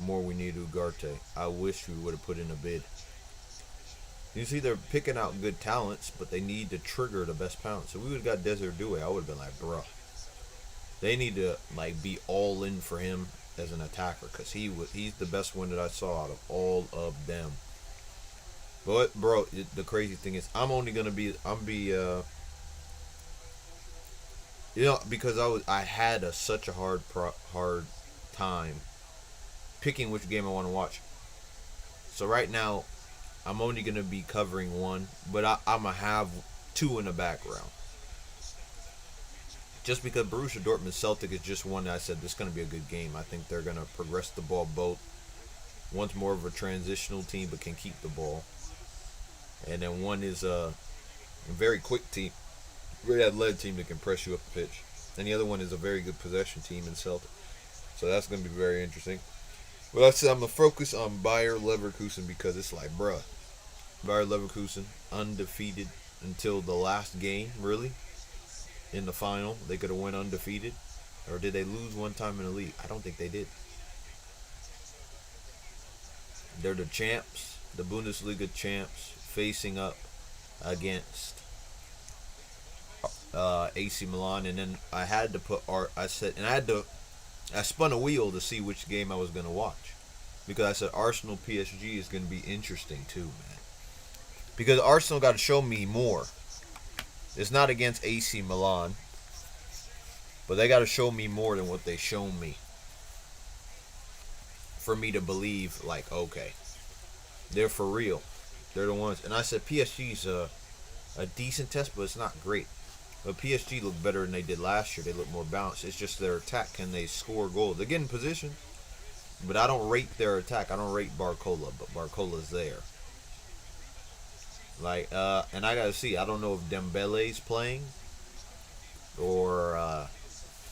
more we need Ugarte. I wish we would have put in a bid. You see, they're picking out good talents, but they need to trigger the best talent. So we would have got Desert Due. I would have been like, bro, they need to like be all in for him as an attacker because he's the best one that I saw out of all of them. But bro, the crazy thing is, because I had such a hard time picking which game I want to watch. So right now, I'm only gonna be covering one, but I'm gonna have two in the background. Just because Borussia Dortmund Celtic is just one that I said this is gonna be a good game. I think they're gonna progress the ball both. One's more of a transitional team but can keep the ball, and then one is a very quick team, very athletic team that can press you up the pitch. And the other one is a very good possession team in Celtic. So that's gonna be very interesting. But like I said, I'm gonna focus on Bayer Leverkusen because it's like, bruh, Bayer Leverkusen undefeated until the last game, really, in the final. They could have went undefeated, or did they lose one time in the league? I don't think they did. They're the champs, the Bundesliga champs, facing up against AC Milan, and then I had to put I spun a wheel to see which game I was gonna watch because I said Arsenal PSG is gonna be interesting too, man. Because Arsenal got to show me more. It's not against AC Milan, but they got to show me more than what they show me for me to believe, like, okay, they're for real. They're the ones. And I said PSG's a decent test, but it's not great. But PSG look better than they did last year. They look more balanced. It's just their attack. Can they score goals? They get in position, but I don't rate their attack. I don't rate Barcola, but Barcola's there. Like, and I gotta see. I don't know if Dembele's playing or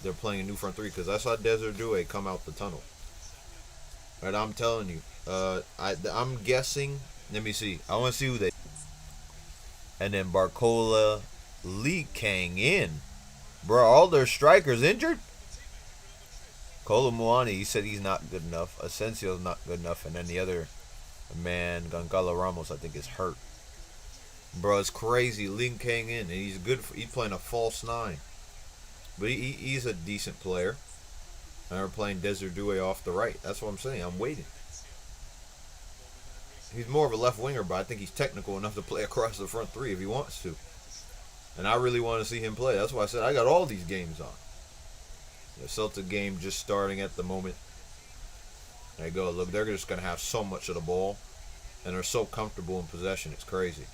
they're playing a new front three because I saw Desert Due come out the tunnel. Right, I'm telling you. I'm guessing. Let me see. I want to see who they. And then Barcola, Lee Kang in. Bro, all their strikers injured? Kolomuani, he said he's not good enough. Asensio's not good enough. And then the other man, Gangala Ramos, I think is hurt. Bro, it's crazy. Lee Kang in. And he's good. He's playing a false nine. But he's a decent player. And they're playing Desert Due off the right. That's what I'm saying. I'm waiting. He's more of a left winger, but I think he's technical enough to play across the front three if he wants to. And I really want to see him play. That's why I said I got all these games on. The Celtic game just starting at the moment. There you go. Look, they're just going to have so much of the ball. And they're so comfortable in possession. It's crazy.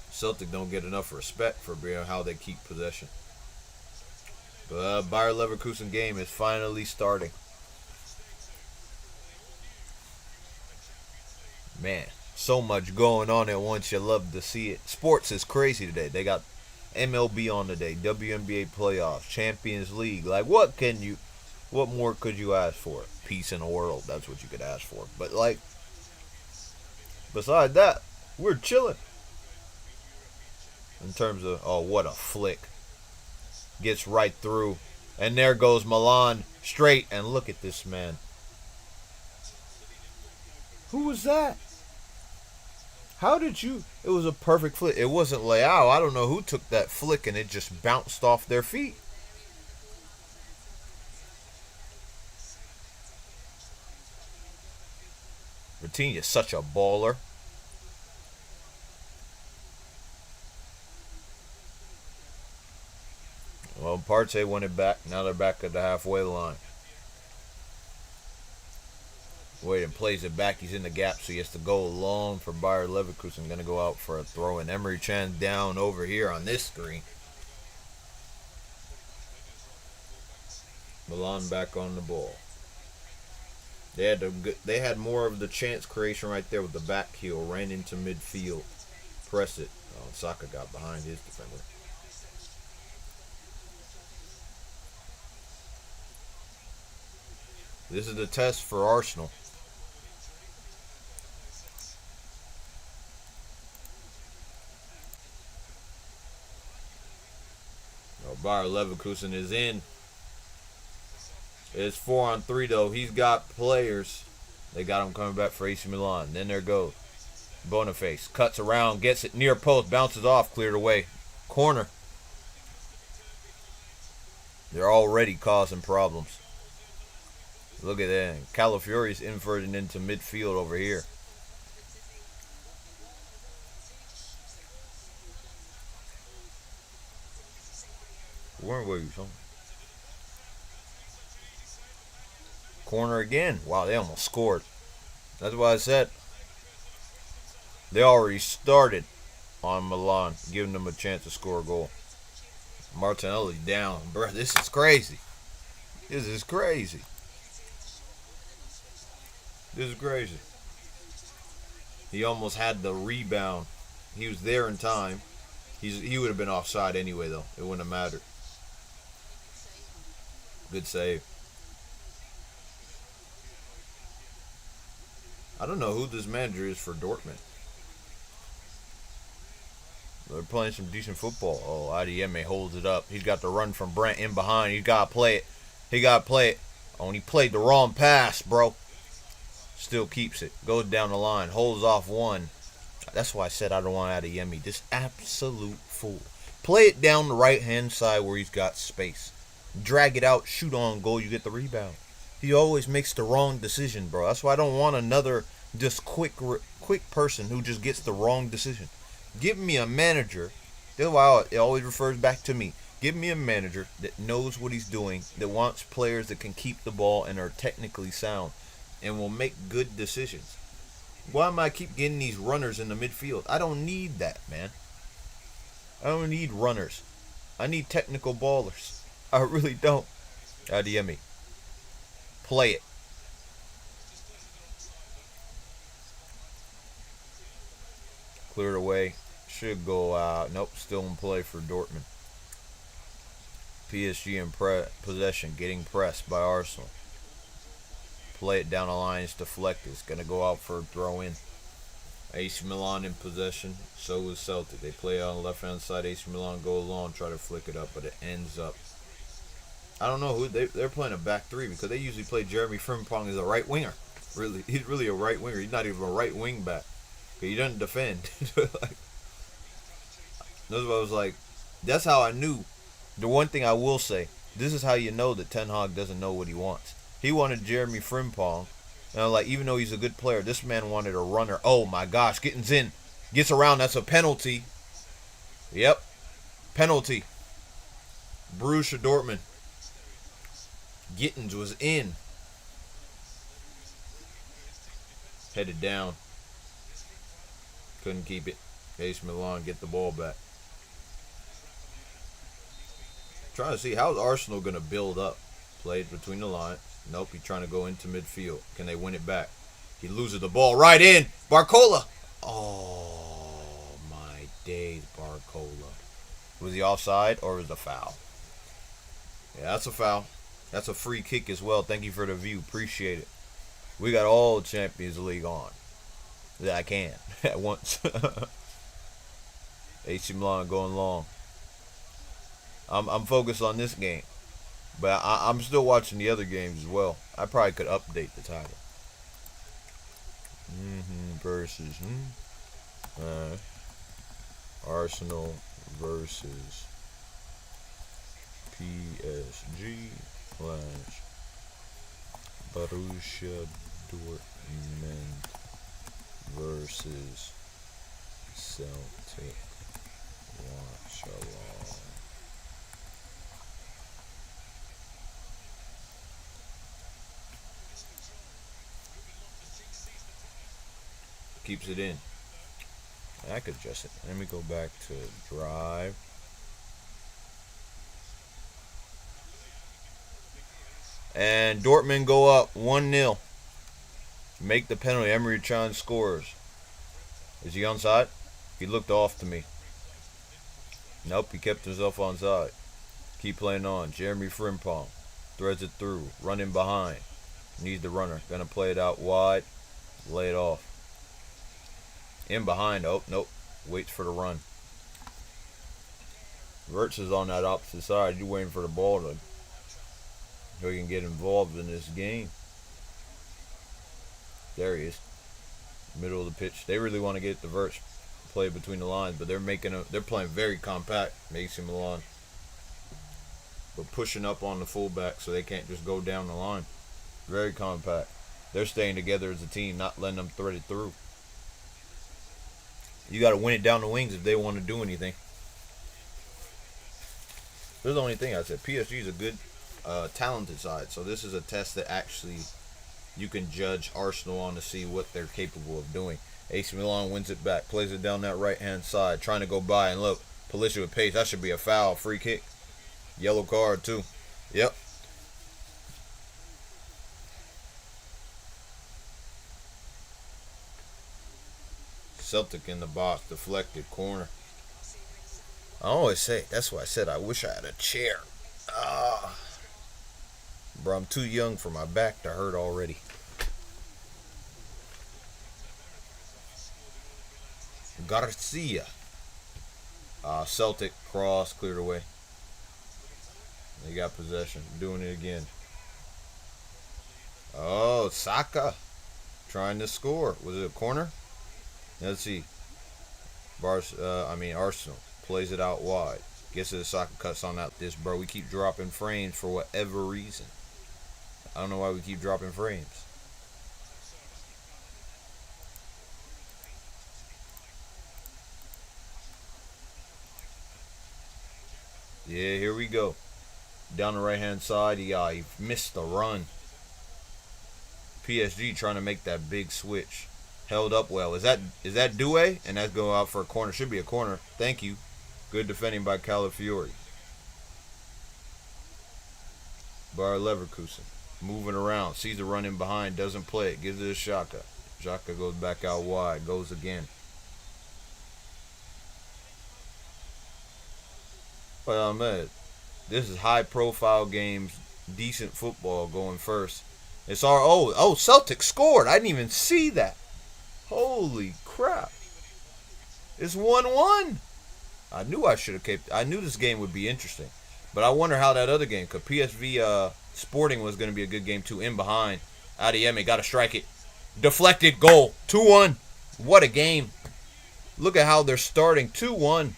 Celtic don't get enough respect for how they keep possession. But Bayer Leverkusen game is finally starting. Man, so much going on at once. You love to see it. Sports is crazy today. They got MLB on today, WNBA playoffs, Champions League. Like, what more could you ask for? Peace in the world. That's what you could ask for. But, like, besides that, we're chilling. In terms of, oh, what a flick. Gets right through. And there goes Milan straight. And look at this man. Who was that? How did you... It was a perfect flick. It wasn't Leao. I don't know who took that flick and it just bounced off their feet. Ratinha's such a baller. Well, Partey won it back. Now they're back at the halfway line. Wait, and plays it back. He's in the gap, so he has to go alone for Bayer Leverkusen. Going to go out for a throw. And Emery Chan down over here on this screen. Milan back on the ball. They had more of the chance creation right there with the back heel. Ran into midfield. Press it. Oh, Saka got behind his defender. This is the test for Arsenal. Oh, Bayer Leverkusen is in. It's 4-on-3 though. He's got players. They got him coming back for AC Milan. Then there goes Boniface. Cuts around, gets it near post, bounces off, cleared away. Corner. They're already causing problems. Look at that. Calafiori's inverted into midfield over here. Where were you, son? Corner again. Wow, they almost scored. That's why I said they already started on Milan, giving them a chance to score a goal. Martinelli down. Bruh, this is crazy. This is crazy. This is crazy. He almost had the rebound. He was there in time. He would have been offside anyway, though. It wouldn't have mattered. Good save. I don't know who this manager is for Dortmund. They're playing some decent football. Oh, Adieme holds it up. He's got the run from Brent in behind. He's got to play it. He got to play it. Oh, and he played the wrong pass, bro. Still keeps it. Goes down the line. Holds off one. That's why I said I don't want Adieme. This absolute fool. Play it down the right-hand side where he's got space. Drag it out. Shoot on goal. You get the rebound. He always makes the wrong decision, bro. That's why I don't want another just quick person who just gets the wrong decision. Give me a manager. That's why it always refers back to me. Give me a manager that knows what he's doing, that wants players that can keep the ball and are technically sound, and will make good decisions. Why am I keep getting these runners in the midfield? I don't need that, man. I don't need runners. I need technical ballers. I really don't. Adiemi. Play it. Cleared away. Should go out. Nope, still in play for Dortmund. PSG in possession, getting pressed by Arsenal. Play it down the line. It's deflected. It's going to go out for a throw in. AC Milan in possession. So is Celtic. They play on the left hand side. AC Milan go along, try to flick it up, but it ends up. I don't know who they're playing a back three because they usually play Jeremy Frimpong as a right winger. Really, he's really a right winger. He's not even a right wing back. He doesn't defend. Like, that's what I was like. That's how I knew. The one thing I will say, this is how you know that Ten Hag doesn't know what he wants. He wanted Jeremy Frimpong. And I'm like, even though he's a good player, this man wanted a runner. Oh my gosh, Gittins in. Gets around, that's a penalty. Yep. Penalty. Borussia Dortmund. Gittins was in. Headed down. Couldn't keep it. AC Milan get the ball back. Trying to see how's Arsenal going to build up. Played between the line. Nope, he's trying to go into midfield. Can they win it back? He loses the ball right in. Barcola. Oh, my days, Barcola. Was he offside or was it a foul? Yeah, that's a foul. That's a free kick as well. Thank you for the view. Appreciate it. We got all Champions League on. That I can at once. AC Milan going long. I'm focused on this game. But I'm still watching the other games as well. I probably could update the title. Versus Arsenal versus PSG / Borussia Dortmund versus Celtic Watchalong. Keeps it in. I could adjust it. Let me go back to drive. And Dortmund go up 1-0. Make the penalty. Emre Can scores. Is he onside? He looked off to me. Nope, he kept himself onside. Keep playing on. Jeremy Frimpong threads it through. Running behind. Needs the runner. Gonna play it out wide. Lay it off. In behind. Oh, nope. Waits for the run. Wirtz is on that opposite side. You're waiting for the ball to so he can get involved in this game. There he is, middle of the pitch. They really want to get the verts play between the lines, but they're playing very compact. AC Milan, but pushing up on the fullback so they can't just go down the line. Very compact. They're staying together as a team, not letting them thread it through. You got to win it down the wings if they want to do anything. That's the only thing I said. PSG is a good, talented side, so this is a test that actually you can judge Arsenal on to see what they're capable of doing. AC Milan wins it back, plays it down that right-hand side, trying to go by, and look, Pulisic with pace. That should be a foul, free kick. Yellow card, too. Yep. Celtic in the box, deflected, corner. I always say, that's why I said I wish I had a chair. Bro, I'm too young for my back to hurt already. Garcia. Celtic cross, cleared away. They got possession. Doing it again. Oh, Saka. Trying to score. Was it a corner? Let's see. Arsenal plays it out wide. Gets it to Saka, cuts on out this, bro. We keep dropping frames for whatever reason. I don't know why we keep dropping frames. Yeah, here we go. Down the right-hand side, he missed the run. PSG trying to make that big switch. Held up well. Is that Doué? And that's going out for a corner. Should be a corner. Thank you. Good defending by Calafiori. Bayer Leverkusen. Moving around. Sees the run in behind. Doesn't play it. Gives it to Xhaka. Xhaka goes back out wide. Goes again. Well, man, this is high-profile games. Decent football going first. It's our Celtic scored. I didn't even see that. Holy crap. It's 1-1. I knew I should have kept. I knew this game would be interesting. But I wonder how that other game, because PSV Sporting was going to be a good game too. In behind. Adeyemi got to strike it. Deflected goal. 2-1. What a game. Look at how they're starting. 2-1.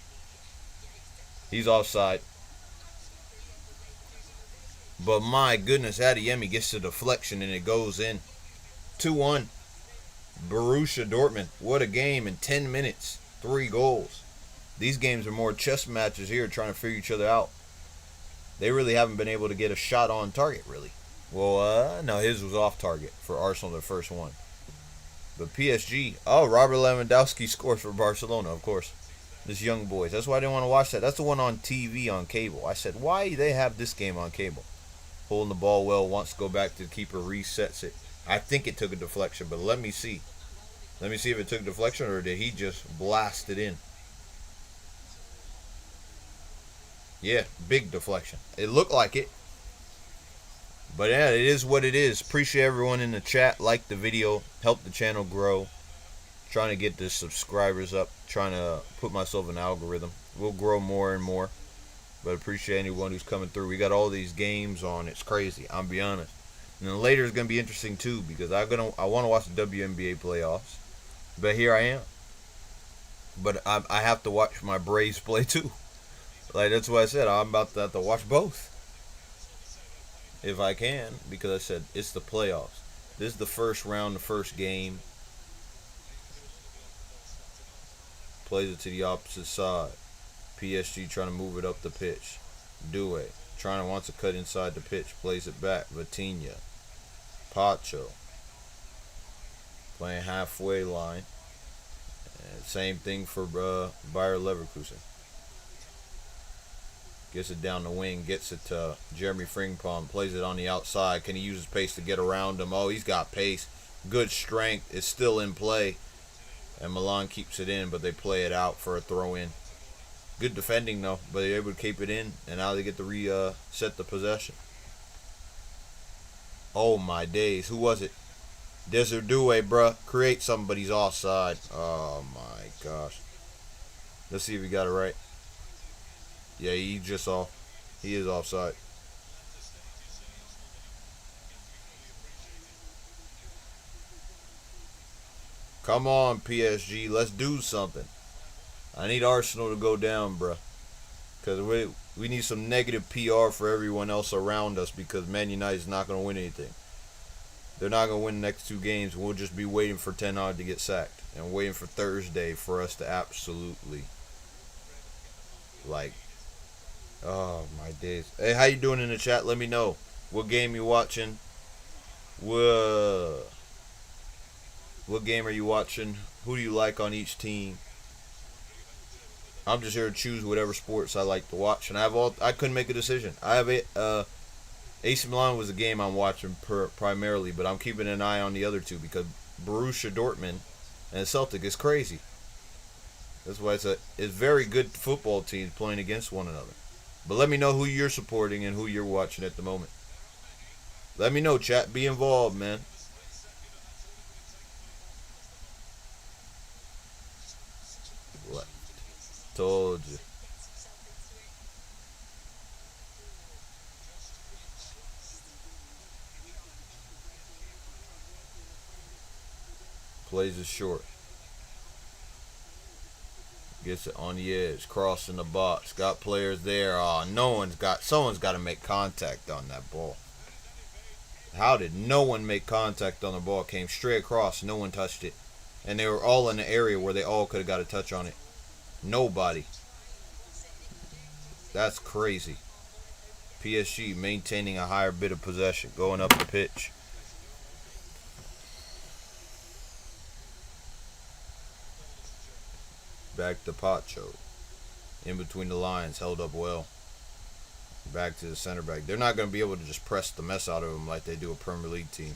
He's offside. But my goodness, Adeyemi gets the deflection and it goes in. 2-1. Borussia Dortmund. What a game in 10 minutes. 3 goals. These games are more chess matches here trying to figure each other out. They really haven't been able to get a shot on target, really. Well, no, his was off target for Arsenal, the first one. But PSG, Robert Lewandowski scores for Barcelona, of course. This young boys. That's why I didn't want to watch that. That's the one on TV on cable. I said, why do they have this game on cable? Holding the ball well, wants to go back to the keeper, resets it. I think it took a deflection, but let me see. Let me see if it took a deflection or did he just blast it in. Yeah, big deflection. It looked like it. But yeah, it is what it is. Appreciate everyone in the chat. Like the video. Help the channel grow. Trying to get the subscribers up. Trying to put myself in an algorithm. We'll grow more and more. But appreciate anyone who's coming through. We got all these games on. It's crazy. I'll be honest. And then later is going to be interesting too. Because I want to watch the WNBA playoffs. But here I am. But I have to watch my Braves play too. Like, that's what I said. I'm about to have to watch both. If I can. Because I said, it's the playoffs. This is the first round, the first game. Plays it to the opposite side. PSG trying to move it up the pitch. Doué. Wants to cut inside the pitch. Plays it back. Vitinha. Pacho. Playing halfway line. And same thing for Bayer Leverkusen. Gets it down the wing, gets it to Jeremy Frimpong, plays it on the outside. Can he use his pace to get around him? Oh, he's got pace. Good strength. It's still in play. And Milan keeps it in, but they play it out for a throw-in. Good defending, though, but they're able to keep it in, and now they get to reset the possession. Oh, my days. Who was it? Desert Doué, bruh. Create somebody's offside. Oh, my gosh. Let's see if he got it right. Yeah, he just off. He is offside. Come on, PSG. Let's do something. I need Arsenal to go down, bruh. Because we need some negative PR for everyone else around us because Man United is not going to win anything. They're not going to win the next two games. We'll just be waiting for Ten Hag to get sacked and waiting for Thursday for us to absolutely, like, oh my days. Hey, how you doing in the chat? Let me know what game you watching. What game are you watching? Who do you like on each team? I'm just here to choose whatever sports I like to watch, and I couldn't make a decision. I have AC Milan was the game I'm watching primarily, but I'm keeping an eye on the other two because Borussia Dortmund and Celtic is crazy. That's why it's very good football teams playing against one another. But let me know who you're supporting and who you're watching at the moment. Let me know, chat. Be involved, man. What? Told you. Plays it short. Gets it on the edge. Crossing the box. Got players there. Oh, someone's got to make contact on that ball. How did no one make contact on the ball? Came straight across. No one touched it. And they were all in the area where they all could have got a touch on it. Nobody. That's crazy. PSG maintaining a higher bit of possession. Going up the pitch. Back to Pacho. In between the lines. Held up well. Back to the center back. They're not going to be able to just press the mess out of them like they do a Premier League team.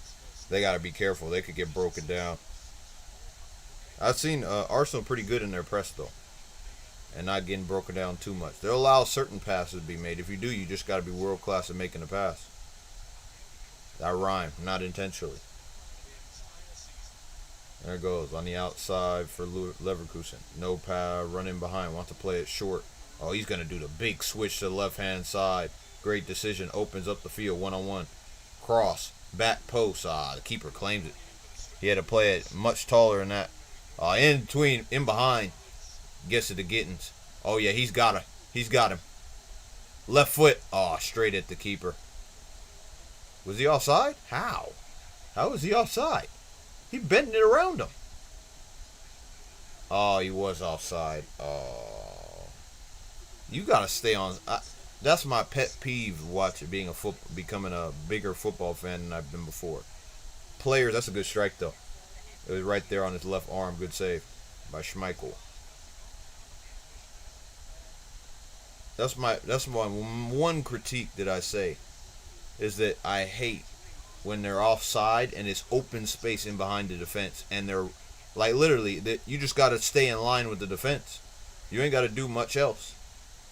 They got to be careful. They could get broken down. I've seen Arsenal pretty good in their press, though. And not getting broken down too much. They'll allow certain passes to be made. If you do, you just got to be world class at making a pass. That rhyme, not intentionally. There it goes on the outside for Leverkusen. No power, running behind. Wants to play it short. Oh, he's going to do the big switch to the left-hand side. Great decision. Opens up the field one-on-one. Cross. Back post. The keeper claims it. He had to play it much taller than that. In behind. Gets it to Gittins. Oh, yeah, he's got him. Left foot. Straight at the keeper. Was he offside? How? How was he offside? He bending it around him. Oh, he was offside. Oh. You got to stay on. That's my pet peeve watching, becoming a bigger football fan than I've been before. Players, that's a good strike, though. It was right there on his left arm. Good save by Schmeichel. That's my one critique that I say is that I hate when they're offside and it's open space in behind the defense and they're like literally you just got to stay in line with the defense. You ain't got to do much else.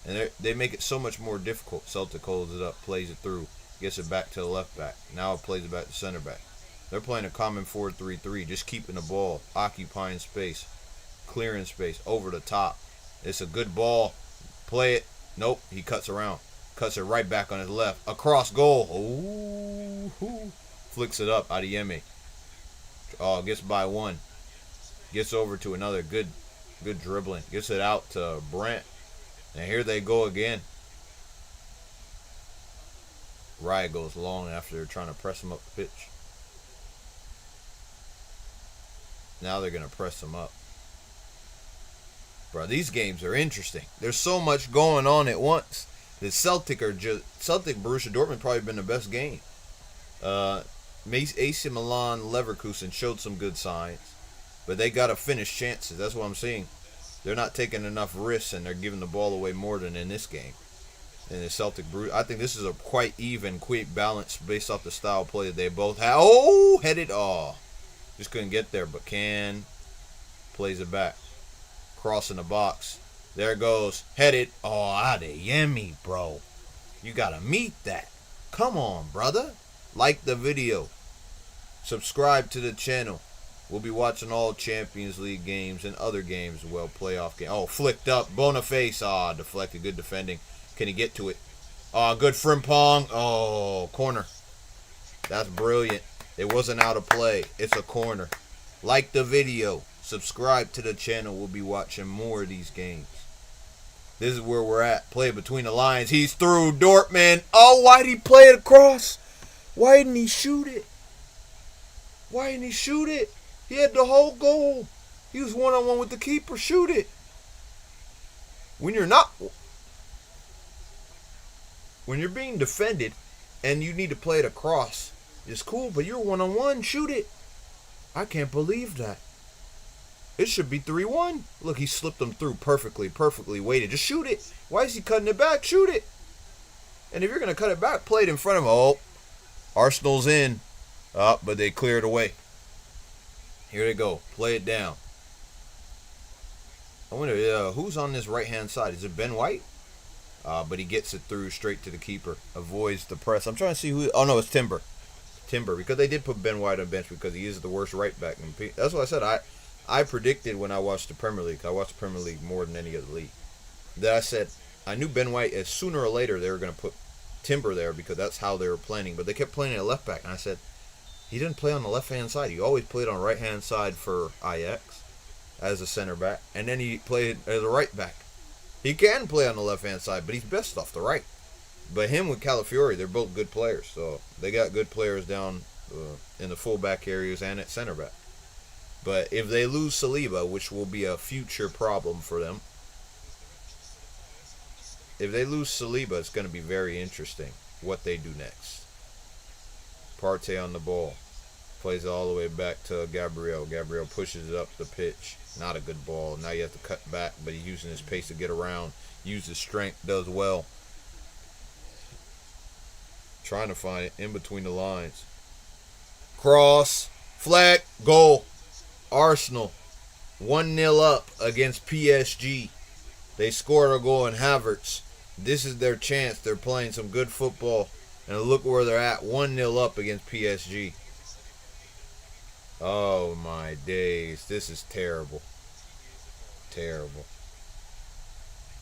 And they make it so much more difficult. Celtic holds it up, plays it through, gets it back to the left back. Now it plays it back to center back. They're playing a common 4-3-3, just keeping the ball, occupying space, clearing space, over the top. It's a good ball. Play it. Nope, he cuts around. Cuts it right back on his left. Across goal. Ooh. Flicks it up. Adeyemi. Gets by one. Gets over to another. Good dribbling. Gets it out to Brent. And here they go again. Raya goes long after they're trying to press him up the pitch. Now they're going to press him up. Bro, these games are interesting. There's so much going on at once. The Celtic Borussia Dortmund probably been the best game. AC Milan Leverkusen showed some good signs, but they got to finish chances. That's what I'm seeing. They're not taking enough risks, and they're giving the ball away more than in this game. In the Celtic Borussia, I think this is a quite even, quick balance based off the style of play that they both have. Headed. Just couldn't get there, but plays it back. Crossing the box. There it goes. Headed. Adeyemi, bro. You got to meet that. Come on, brother. Like the video. Subscribe to the channel. We'll be watching all Champions League games and other games as well. Playoff game. Flicked up. Boniface. Deflected. Good defending. Can he get to it? Good Frimpong. Corner. That's brilliant. It wasn't out of play. It's a corner. Like the video. Subscribe to the channel. We'll be watching more of these games. This is where we're at. Play between the lines. He's through. Dortmund. Oh, why did he play it across? Why didn't he shoot it? Why didn't he shoot it? He had the whole goal. He was one-on-one with the keeper. Shoot it. When you're being defended and you need to play it across, it's cool, but you're one-on-one. Shoot it. I can't believe that. It should be 3-1. Look, he slipped them through perfectly weighted. Just shoot it. Why is he cutting it back? Shoot it. And if you're going to cut it back, play it in front of him. Oh, Arsenal's in. But they clear it away. Here they go. Play it down. I wonder who's on this right-hand side. Is it Ben White? But he gets it through straight to the keeper. Avoids the press. I'm trying to see who. Oh, no, it's Timber. Because they did put Ben White on bench because he is the worst right back. That's what I said. I predicted when I watched the Premier League. I watched the Premier League more than any other league. That I said I knew Ben White, as sooner or later they were going to put Timber there because that's how they were planning. But they kept playing at left back, and I said he didn't play on the left hand side. He always played on the right hand side for Ajax as a center back, and then he played as a right back. He can play on the left hand side, but he's best off the right. But him with Calafiori, they're both good players, so they got good players down in the fullback areas and at center back. But if they lose Saliba, which will be a future problem for them, if they lose Saliba, it's going to be very interesting what they do next. Partey on the ball. Plays it all the way back to Gabriel. Gabriel pushes it up the pitch. Not a good ball. Now you have to cut back, but he's using his pace to get around. Uses strength, does well. Trying to find it in between the lines. Cross. Flag. Goal. Arsenal 1-0 up against PSG. They scored a goal in Havertz. This is their chance. They're playing some good football. And look where they're at. 1-0 up against PSG. Oh my days. This is terrible. Terrible.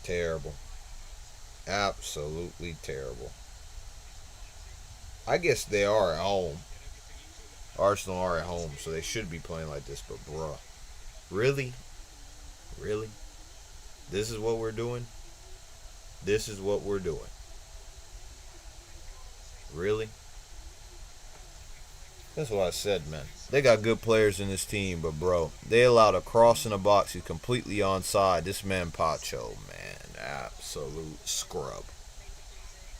Terrible. Absolutely terrible. I guess they are at home. Arsenal are at home, so they should be playing like this, but bruh. Really? Really? This is what we're doing? This is what we're doing. Really? That's what I said, man. They got good players in this team, but bro, they allowed a cross in the box. He's completely onside. This man Pacho, man, absolute scrub.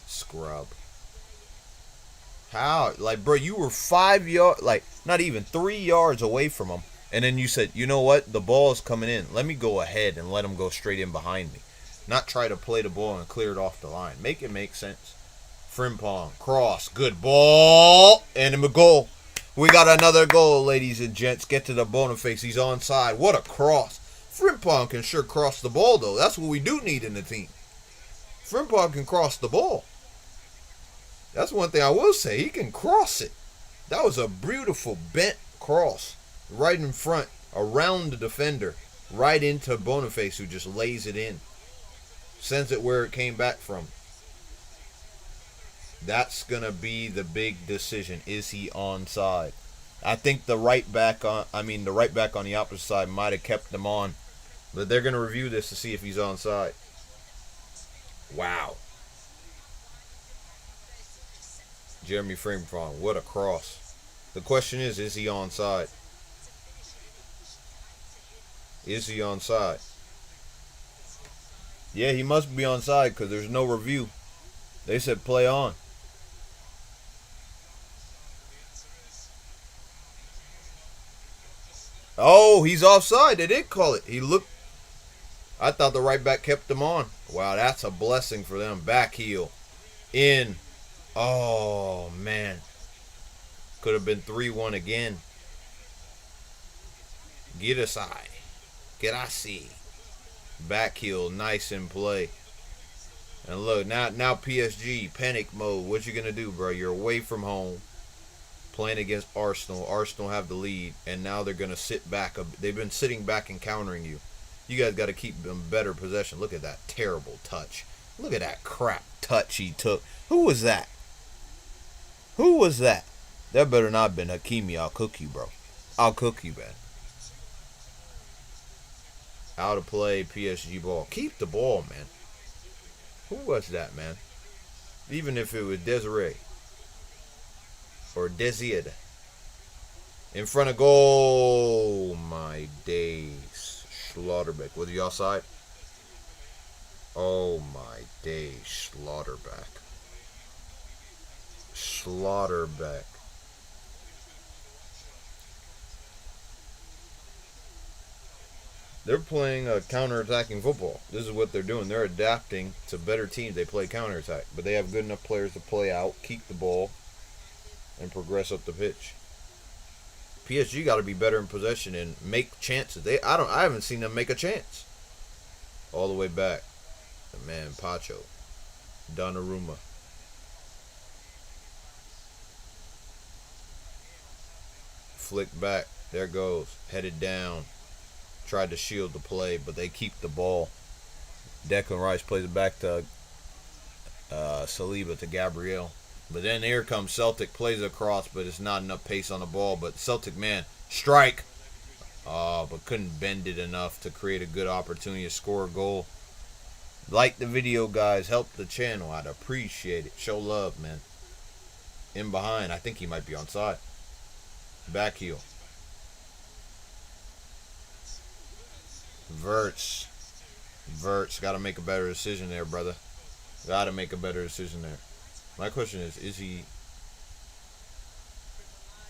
Scrub. How? Like, bro, you were 5 yards, like, not even 3 yards away from him. And then you said, you know what? The ball is coming in. Let me go ahead and let him go straight in behind me. Not try to play the ball and clear it off the line. Make it make sense. Frimpong, cross, good ball. And a goal. We got another goal, ladies and gents. Get to the Boniface. He's onside. What a cross. Frimpong can sure cross the ball, though. That's what we do need in the team. Frimpong can cross the ball. That's one thing I will say. He can cross it. That was a beautiful bent cross. Right in front. Around the defender. Right into Boniface, who just lays it in. Sends it where it came back from. That's going to be the big decision. Is he onside? I think the right back on the opposite side might have kept him on. But they're going to review this to see if he's onside. Wow. Jeremy Frimpong, what a cross. The question is he onside? Is he onside? Yeah, he must be onside because there's no review. They said play on. Oh, he's offside. They did call it. He looked. I thought the right back kept him on. Wow, that's a blessing for them. Back heel. In. Oh, man. Could have been 3-1 again. Get aside. Get I see. Back heel. Nice in play. And look, now PSG, panic mode. What you going to do, bro? You're away from home. Playing against Arsenal. Arsenal have the lead. And now they're going to sit back. They've been sitting back and countering you. You guys got to keep them better possession. Look at that terrible touch. Look at that crap touch he took. Who was that? Who was that? That better not have been Hakimi. I'll cook you, bro. I'll cook you, man. Out of play, PSG ball. Keep the ball, man. Who was that, man? Even if it was Desiree or Desiree. In front of goal. My days. Schlotterbeck. Was he offside? Oh my days. Schlotterbeck. Schlotterbeck. They're playing a counter-attacking football. This is what they're doing. They're adapting to better teams. They play counter-attack, but they have good enough players to play out, keep the ball, and progress up the pitch. PSG got to be better in possession and make chances. I haven't seen them make a chance. All the way back. The man Pacho. Donnarumma. Flick back. There goes. Headed down. Tried to shield the play, but they keep the ball. Declan Rice plays it back to Saliba, to Gabriel. But then here comes Celtic, plays across, but it's not enough pace on the ball. But Celtic, man, strike. But couldn't bend it enough to create a good opportunity to score a goal. Like the video, guys. Help the channel. I'd appreciate it. Show love, man. In behind. I think he might be onside. Back heel. Verts. Got to make a better decision there, brother. Got to make a better decision there. My question is he...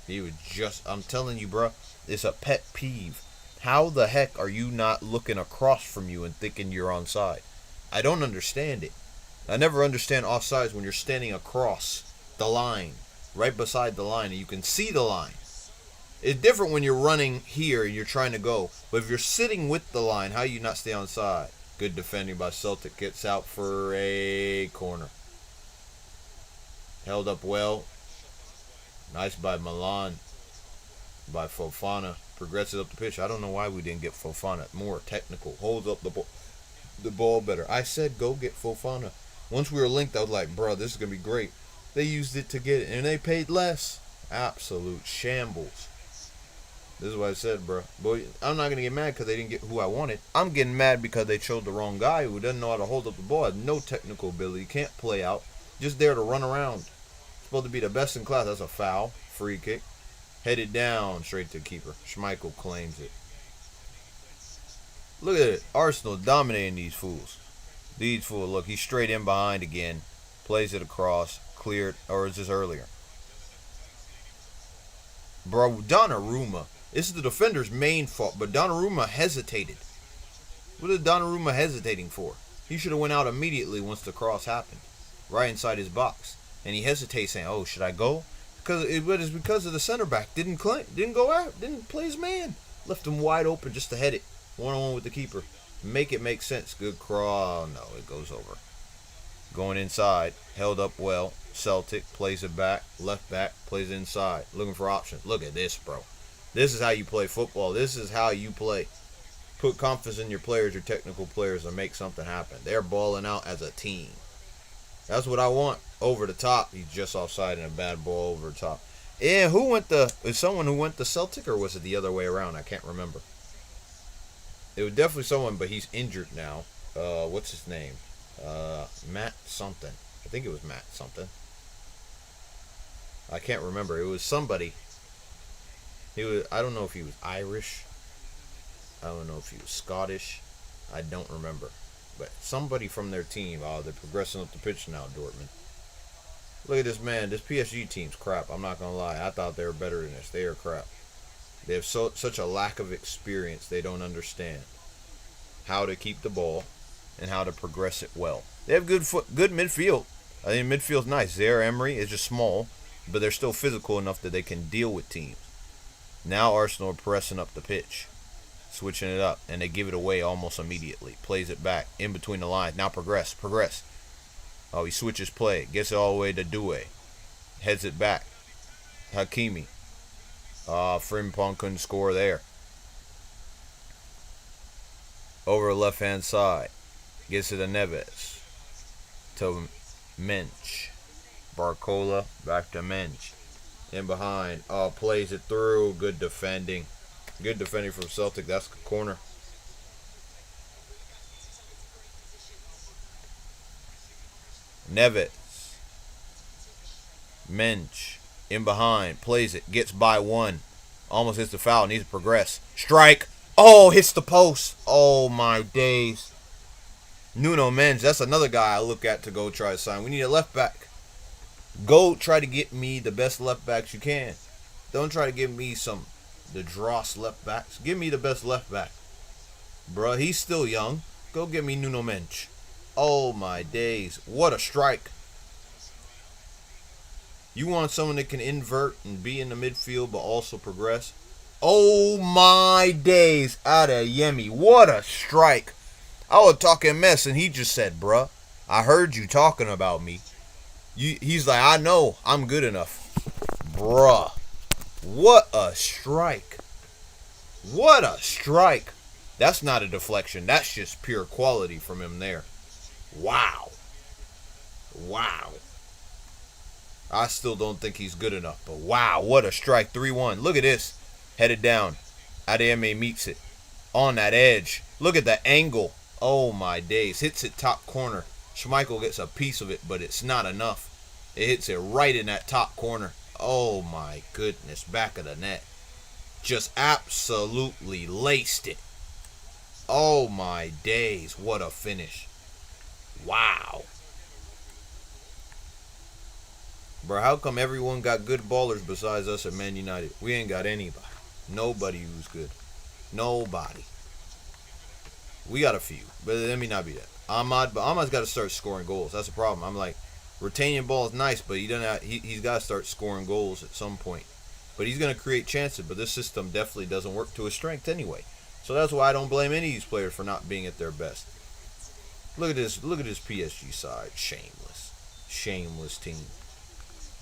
He would just... I'm telling you, bro. It's a pet peeve. How the heck are you not looking across from you and thinking you're onside? I don't understand it. I never understand offsides when you're standing across the line. Right beside the line. And you can see the line. It's different when you're running here and you're trying to go. But if you're sitting with the line, how do you not stay onside? Good defending by Celtic. Gets out for a corner. Held up well. Nice by Milan. By Fofana. Progresses up the pitch. I don't know why we didn't get Fofana. More technical. Holds up the ball better. I said go get Fofana. Once we were linked, I was like, bro, this is going to be great. They used it to get it. And they paid less. Absolute shambles. This is what I said, bro. Boy, I'm not going to get mad because they didn't get who I wanted. I'm getting mad because they chose the wrong guy who doesn't know how to hold up the ball. Has no technical ability. Can't play out. Just there to run around. Supposed to be the best in class. That's a foul. Free kick. Headed down straight to the keeper. Schmeichel claims it. Look at it. Arsenal dominating these fools. These fools. Look, he's straight in behind again. Plays it across. Cleared. Or is this earlier? Bro, Donnarumma. This is the defender's main fault, but Donnarumma hesitated. What is Donnarumma hesitating for? He should have went out immediately once the cross happened. Right inside his box. And he hesitates saying, oh, should I go? It's because of the center back. Didn't go out. Didn't play his man. Left him wide open just to head it. One-on-one with the keeper. Make it make sense. Good cross. No, it goes over. Going inside. Held up well. Celtic plays it back. Left back. Plays it inside. Looking for options. Look at this, bro. This is how you play football. This is how you play. Put confidence in your players, your technical players, and make something happen. They're balling out as a team. That's what I want. Over the top. He's just offside and a bad ball over the top. And is someone who went to Celtic, or was it the other way around? I can't remember. It was definitely someone, but he's injured now. What's his name? Matt something. I think it was Matt something. I can't remember. It was somebody. I don't know if he was Irish. I don't know if he was Scottish. I don't remember. But somebody from their team. Oh, they're progressing up the pitch now, Dortmund. Look at this, man. This PSG team's crap. I'm not going to lie. I thought they were better than this. They are crap. They have such a lack of experience. They don't understand how to keep the ball and how to progress it well. They have good midfield. I think midfield's nice. Zaire Emery is just small, but they're still physical enough that they can deal with teams. Now Arsenal are pressing up the pitch, switching it up, and they give it away almost immediately. Plays it back in between the lines. Now progress. Oh, he switches play. Gets it all the way to Doué. Heads it back. Hakimi. Frimpong couldn't score there. Over the left-hand side. Gets it to Neves. To Mensch. Barcola. Back to Mensch. In behind. Plays it through. Good defending. Good defending from Celtic. That's the corner. Neves. Mensch. In behind. Plays it. Gets by one. Almost hits the foul. Needs to progress. Strike. Oh, hits the post. Oh, my days. Nuno Mensch. That's another guy I look at to go try to sign. We need a left back. Go try to get me the best left backs you can. Don't try to give me the dross left backs. Give me the best left back. Bruh, he's still young. Go get me Nuno Mensch. Oh my days. What a strike. You want someone that can invert and be in the midfield but also progress? Oh my days. Adeyemi. What a strike. I was talking mess and he just said, bruh, I heard you talking about me. He's like, I know. I'm good enough. Bruh. What a strike. What a strike. That's not a deflection. That's just pure quality from him there. Wow. Wow. I still don't think he's good enough. But wow, what a strike. 3-1. Look at this. Headed down. Adeyemi meets it. On that edge. Look at the angle. Oh my days. Hits it top corner. Schmeichel gets a piece of it, but it's not enough. It hits it right in that top corner. Oh my goodness. Back of the net. Just absolutely laced it. Oh my days. What a finish. Wow. Bro, how come everyone got good ballers besides us at Man United? We ain't got anybody. Nobody who's good. Nobody. We got a few, but let me not be that. Ahmad's got to start scoring goals. That's the problem. I'm like, retaining ball is nice, but he's got to start scoring goals at some point. But he's going to create chances, but this system definitely doesn't work to his strength anyway. So that's why I don't blame any of these players for not being at their best. Look at this PSG side. Shameless team.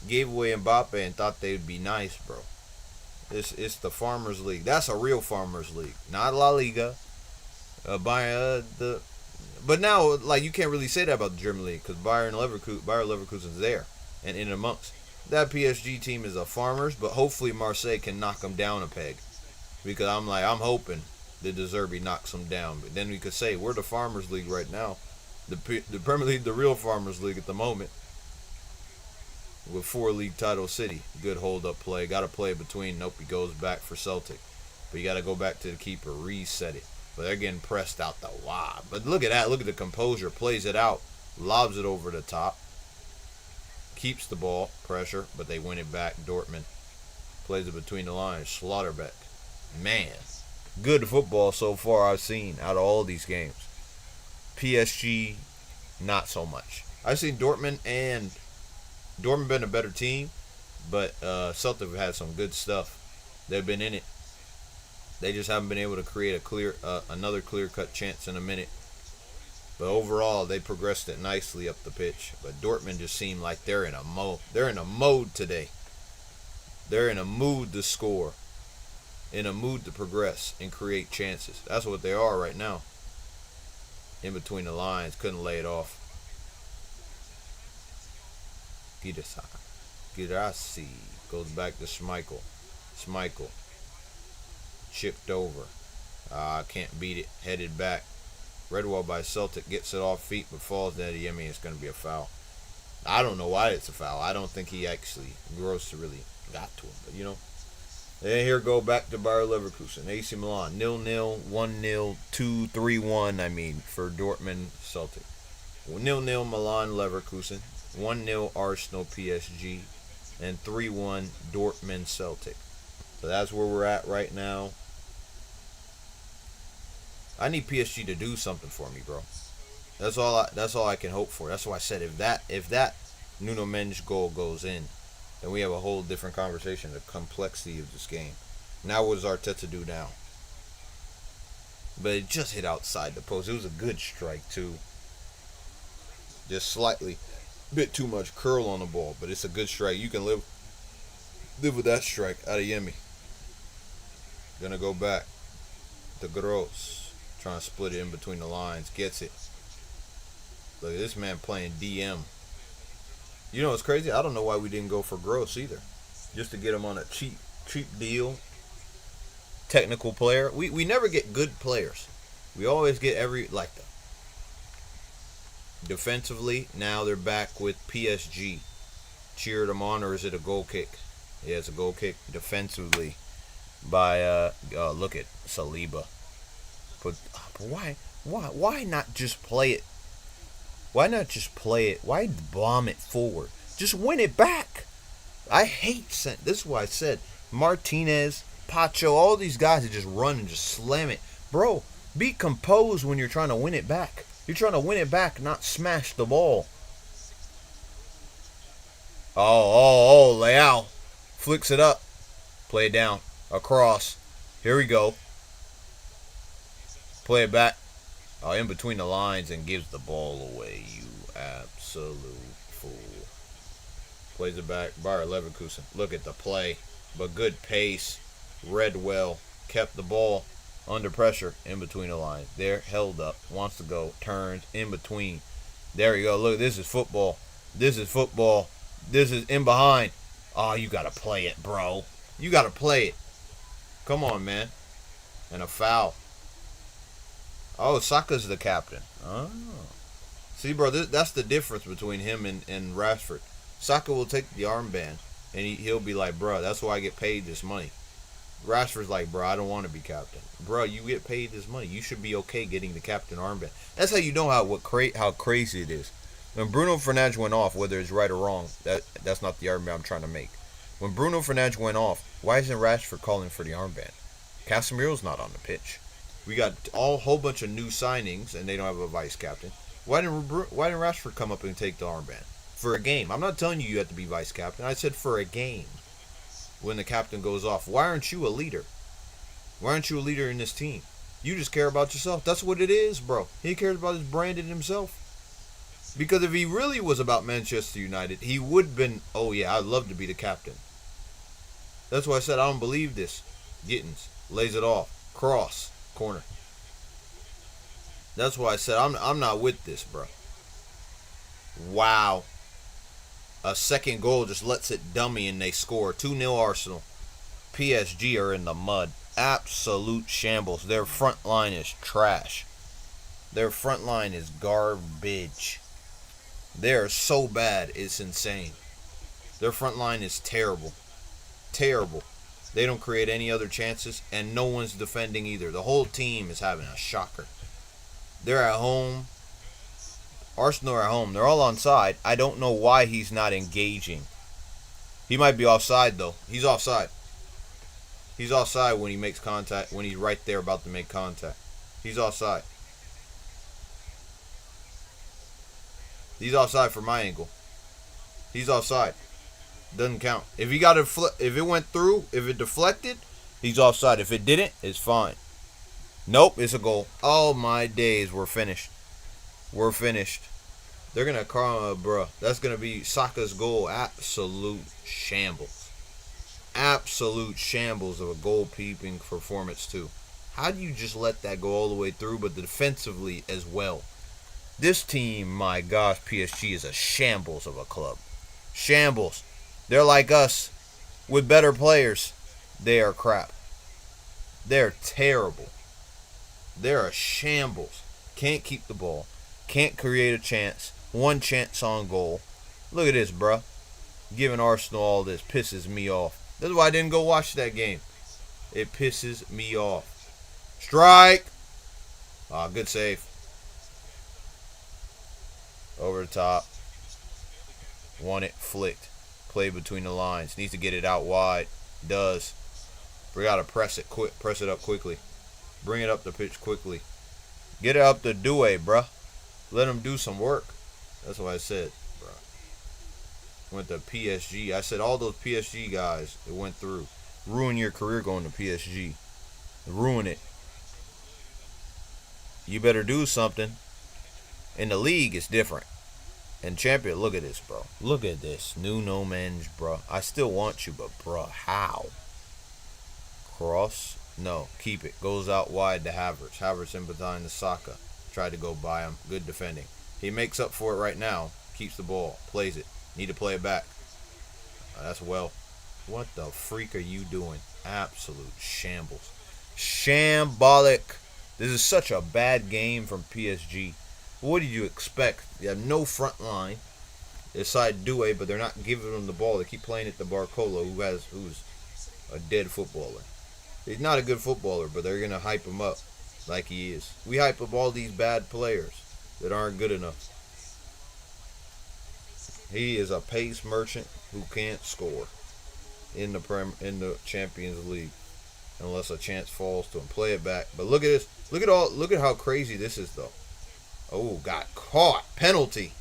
Gave away Mbappe and thought they'd be nice, bro. It's the Farmers League. That's a real Farmers League, not La Liga. But now, like, you can't really say that about the German League because Bayer Leverkusen's there and in amongst. That PSG team is a Farmers, but hopefully Marseille can knock them down a peg, because I'm hoping the De Zerbi knocks them down. But then we could say we're the Farmers League right now, the Premier League, the real Farmers League at the moment. With 4 league title City. Good hold-up play. Got to play between. Nope, he goes back for Celtic. But you got to go back to the keeper. Reset it. But they're getting pressed out the wide. But look at that. Look at the composure. Plays it out. Lobs it over the top. Keeps the ball. Pressure. But they win it back. Dortmund. Plays it between the lines. Schlotterbeck. Man. Good football so far I've seen out of all these games. PSG, not so much. I've seen Dortmund been a better team, but Celtic have had some good stuff. They've been in it. They just haven't been able to create another clear-cut chance in a minute. But overall, they progressed it nicely up the pitch. But Dortmund just seemed like they're in a mode. They're in a mode today. They're in a mood to score, in a mood to progress and create chances. That's what they are right now. In between the lines, couldn't lay it off. Girassi goes back to Schmeichel. Chipped over. Can't beat it. Headed back. Redwall by Celtic gets it off feet but falls down to Yemi. It's going to be a foul. I don't know why it's a foul. I don't think he actually gross to really got to him. But, you know. And here go back to Bayer Leverkusen. AC Milan. 0-0, 1-0, 2-3-1, for Dortmund Celtic. 0-0 Milan Leverkusen. 1-0 Arsenal PSG, and 3-1 Dortmund Celtic. So that's where we're at right now. I need PSG to do something for me, bro. That's all I can hope for. That's why I said if that Nuno Mensch goal goes in, then we have a whole different conversation, the complexity of this game. Now what does Arteta do now? But it just hit outside the post. It was a good strike too. Just slightly. Bit too much curl on the ball, but it's a good strike. You can live with that strike. Adeyemi. Gonna go back to Gross. Trying to split it in between the lines. Gets it. Look at this man playing DM. You know what's crazy? I don't know why we didn't go for Gross either. Just to get him on a cheap deal. Technical player. We never get good players. We always get Defensively, now they're back with PSG. Cheer them on, or is it a goal kick? Yeah, it's a goal kick defensively by look at Saliba. But why not just play it? Why not just play it? Why bomb it forward? Just win it back. I hate this is why I said Martinez, Pacho, all these guys that just run and just slam it. Bro, be composed when you're trying to win it back. You're trying to win it back, not smash the ball. Leao flicks it up. Play it down. Across. Here we go. Play it back. In between the lines and gives the ball away. You absolute fool. Plays it back. Bayer Leverkusen. Look at the play. But good pace. Read well. Kept the ball under pressure in between the lines. There. Held up. Wants to go. Turns. In between. There you go. Look, this is football. This is football. This is in behind. Oh, you got to play it, bro. You got to play it. Come on, man. And a foul. Oh, Saka's the captain. Oh. See, bro, that's the difference between him and Rashford. Saka will take the armband, and he'll be like, bro, that's why I get paid this money. Rashford's like, bro, I don't want to be captain. Bro, you get paid this money. You should be okay getting the captain armband. That's how you know how crazy it is. When Bruno Fernandes went off, whether it's right or wrong, that's not the argument I'm trying to make. When Bruno Fernandes went off, why isn't Rashford calling for the armband? Casemiro's not on the pitch. We got a whole bunch of new signings, and they don't have a vice captain. Why didn't Rashford come up and take the armband? For a game. I'm not telling you have to be vice captain. I said for a game. When the captain goes off. Why aren't you a leader? Why aren't you a leader in this team? You just care about yourself. That's what it is, bro. He cares about his brand and himself. Because if he really was about Manchester United, he would have been, oh yeah, I'd love to be the captain. That's why I said I don't believe this. Gittins lays it off. Cross. Corner. That's why I said I'm not with this, bro. Wow. A second goal just lets it dummy and they score. 2-0 Arsenal. PSG are in the mud. Absolute shambles. Their front line is trash. Their front line is garbage. They are so bad, it's insane. Their front line is terrible. Terrible. They don't create any other chances, and no one's defending either. The whole team is having a shocker. They're at home. Arsenal are at home. They're all on side. I don't know why he's not engaging. He might be offside, though. He's offside. He's offside when he makes contact, when he's right there about to make contact. He's offside. He's offside from my angle. He's offside. Doesn't count. If he got if it went through, if it deflected, he's offside. If it didn't, it's fine. Nope, it's a goal. Oh my days, we're finished. We're finished. They're gonna call, bruh. That's gonna be Saka's goal. Absolute shambles. Absolute shambles of a goal-keeping performance too. How do you just let that go all the way through, but defensively as well? This team, my gosh, PSG is a shambles of a club. Shambles. They're like us with better players. They are crap. They're terrible. They're a shambles. Can't keep the ball. Can't create a chance. One chance on goal. Look at this, bruh. Giving Arsenal all this pisses me off. That's why I didn't go watch that game. It pisses me off. Strike. Good save. Over the top. Won it. Flicked. Play between the lines. Needs to get it out wide. Does. We got to press it quick. Press it up quickly. Bring it up the pitch quickly. Get it up the Douay, bruh. Let him do some work. That's what I said, bruh. Went to PSG. I said all those PSG guys that went through. Ruin your career going to PSG. Ruin it. You better do something. In the league, it's different. And champion, look at this, bro. Look at this. Nuno Mendes, bro. I still want you, but, bro, how? Cross. No, keep it. Goes out wide to Havertz. Havertz in behind the Saka. Tried to go by him. Good defending. He makes up for it right now. Keeps the ball. Plays it. Need to play it back. That's well. What the freak are you doing? Absolute shambles. Shambolic. This is such a bad game from PSG. What did you expect? You have no front line. Aside Due, but they're not giving him the ball. They keep playing it to Barcola, who's a dead footballer. He's not a good footballer, but they're gonna hype him up like he is. We hype up all these bad players that aren't good enough. He is a pace merchant who can't score in the Champions League unless a chance falls to him. Play it back. But look at this. Look at how crazy this is though. Oh, got caught. Penalty.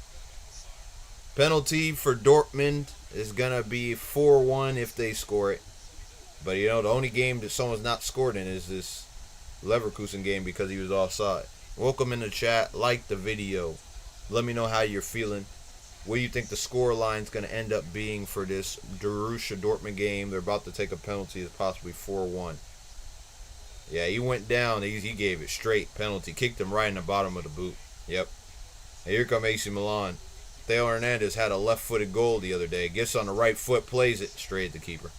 Penalty for Dortmund is gonna be 4-1 if they score it. But you know, the only game that someone's not scored in is this Leverkusen game because he was offside. Welcome in the chat. Like the video. Let me know how you're feeling. What do you think the score line's going to end up being for this Borussia Dortmund game? They're about to take a penalty. It's possibly 4-1. Yeah, he went down. He gave it straight penalty. Kicked him right in the bottom of the boot. Yep. And here come AC Milan. Theo Hernandez had a left-footed goal the other day. Gets on the right foot, plays it straight at the keeper.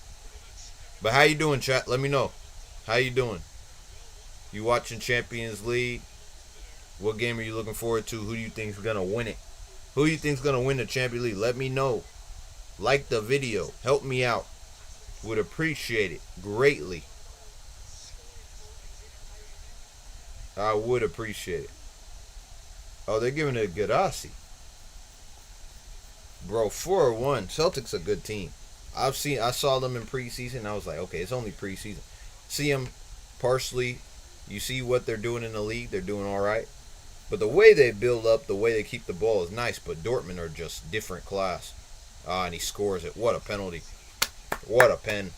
But how you doing, chat? Let me know. How you doing? You watching Champions League? What game are you looking forward to? Who do you think is going to win it? Who do you think is going to win the Champions League? Let me know. Like the video. Help me out. Would appreciate it greatly. I would appreciate it. Oh, they're giving it a Gadassi. Bro, 4-1. Celtic's a good team. I saw them in preseason. And I was like, okay, it's only preseason. See them partially. You see what they're doing in the league. They're doing all right. But the way they build up, the way they keep the ball is nice. But Dortmund are just different class. And he scores it. What a penalty. What a pen.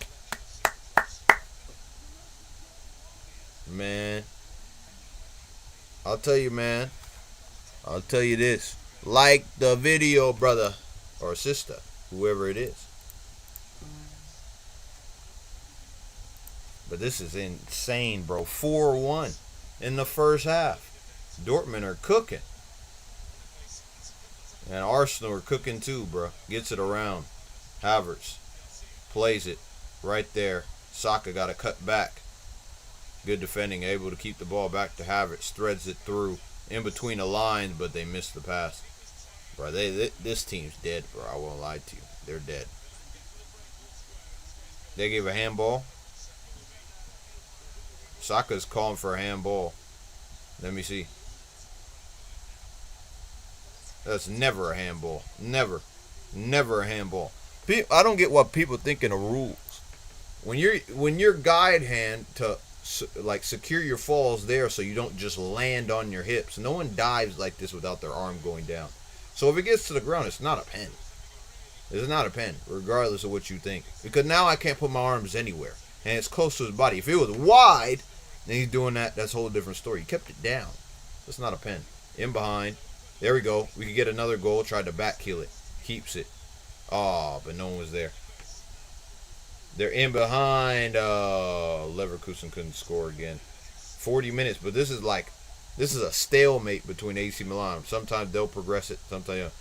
Man. I'll tell you, man. I'll tell you this. Like the video, brother. Or sister. Whoever it is. But this is insane, bro. 4-1 in the first half. Dortmund are cooking. And Arsenal are cooking too, bro. Gets it around. Havertz plays it right there. Saka got to cut back. Good defending. Able to keep the ball back to Havertz. Threads it through in between the lines, but they missed the pass. Bro, this team's dead, bro. I won't lie to you. They're dead. They gave a handball. Saka's calling for a handball. Let me see. That's never a handball. Never. Never a handball. I don't get what people think in the rules. When your guide hand to like secure your falls there so you don't just land on your hips. No one dives like this without their arm going down. So if it gets to the ground, it's not a pen. It's not a pen, regardless of what you think. Because now I can't put my arms anywhere. And it's close to his body. If it was wide, and he's doing that, that's a whole different story. He kept it down. That's not a pen. In behind. There we go. We could get another goal. Tried to back kill it. Keeps it. Oh, but no one was there. They're in behind. Leverkusen couldn't score again. 40 minutes, but this is a stalemate between AC Milan. Sometimes they'll progress it. Sometimes,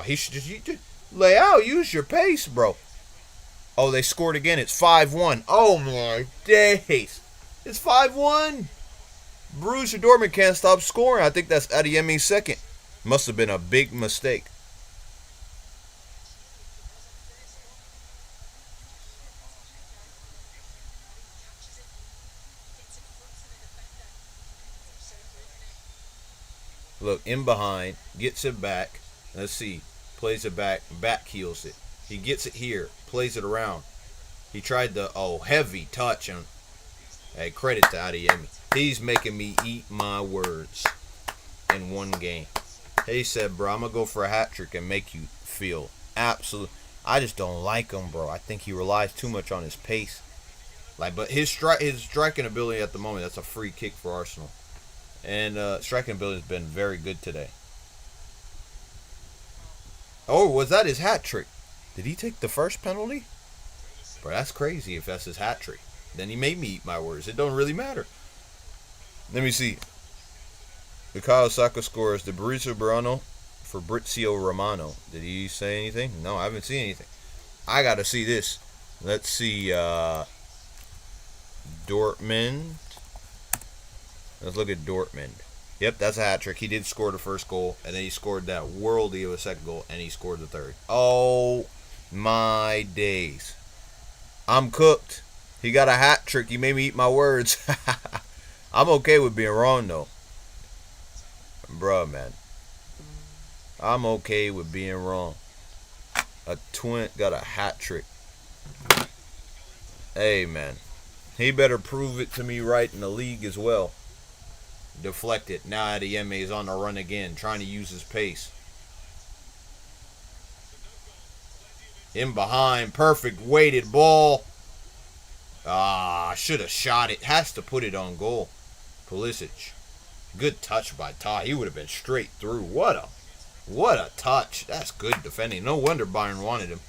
he should just lay out. Use your pace, bro. Oh, they scored again. It's 5-1. Oh my days. It's 5-1. Borussia Dortmund can't stop scoring. I think that's Adeyemi's second. Must have been a big mistake. Look, in behind, gets it back. Let's see. Plays it back heels it. He gets it here, plays it around. He tried the heavy touch and hey, credit to Adeyemi. He's making me eat my words in one game. He said, bro, I'm gonna go for a hat trick and make you feel absolute. I just don't like him, bro. I think he relies too much on his pace. But his striking ability at the moment, that's a free kick for Arsenal. And striking ability has been very good today. Oh, was that his hat trick? Did he take the first penalty? Bro, that's crazy if that's his hat trick. Then he made me eat my words. It don't really matter. Let me see. The Kawasaka scores the Borussia Burano Fabrizio Romano. Did he say anything? No, I haven't seen anything. I got to see this. Let's see. Dortmund. Let's look at Dortmund. Yep, that's a hat trick. He did score the first goal, and then he scored that worldy of a second goal, and he scored the third. Oh my days. I'm cooked. He got a hat trick. He made me eat my words. I'm okay with being wrong, though. Bruh, man. I'm okay with being wrong. A twin got a hat trick. Hey, man. He better prove it to me right in the league as well. Deflected. Now Adeyemi is on the run again, trying to use his pace. In behind. Perfect weighted ball. Ah, should have shot it. Has to put it on goal. Pulisic. Good touch by Ty. He would have been straight through. What a touch. That's good defending. No wonder Bayern wanted him.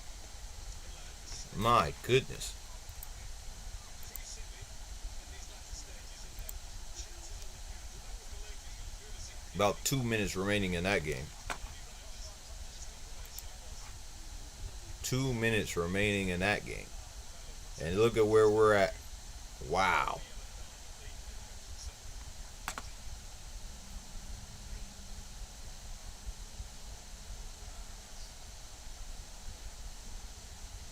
My goodness. About 2 minutes remaining in that game. 2 minutes remaining in that game. And look at where we're at. Wow.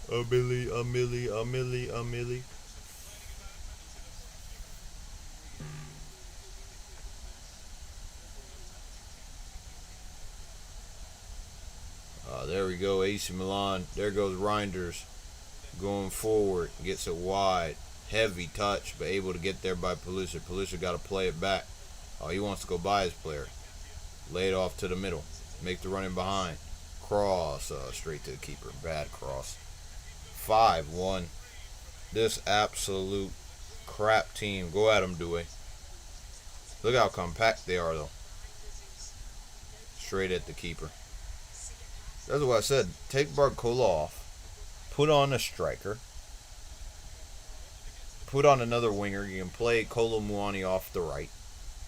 A milli. There we go, AC Milan. There goes Reinders going forward. Gets it wide. Heavy touch, but able to get there by Pulisic. Pulisic got to play it back. Oh, he wants to go by his player. Lay it off to the middle. Make the running behind. Cross straight to the keeper. Bad cross. 5-1. This absolute crap team. Go at them, Dewey. Look how compact they are, though. Straight at the keeper. That's what I said. Take Barcola off. Put on a striker. Put on another winger. You can play Kolo Muani off the right.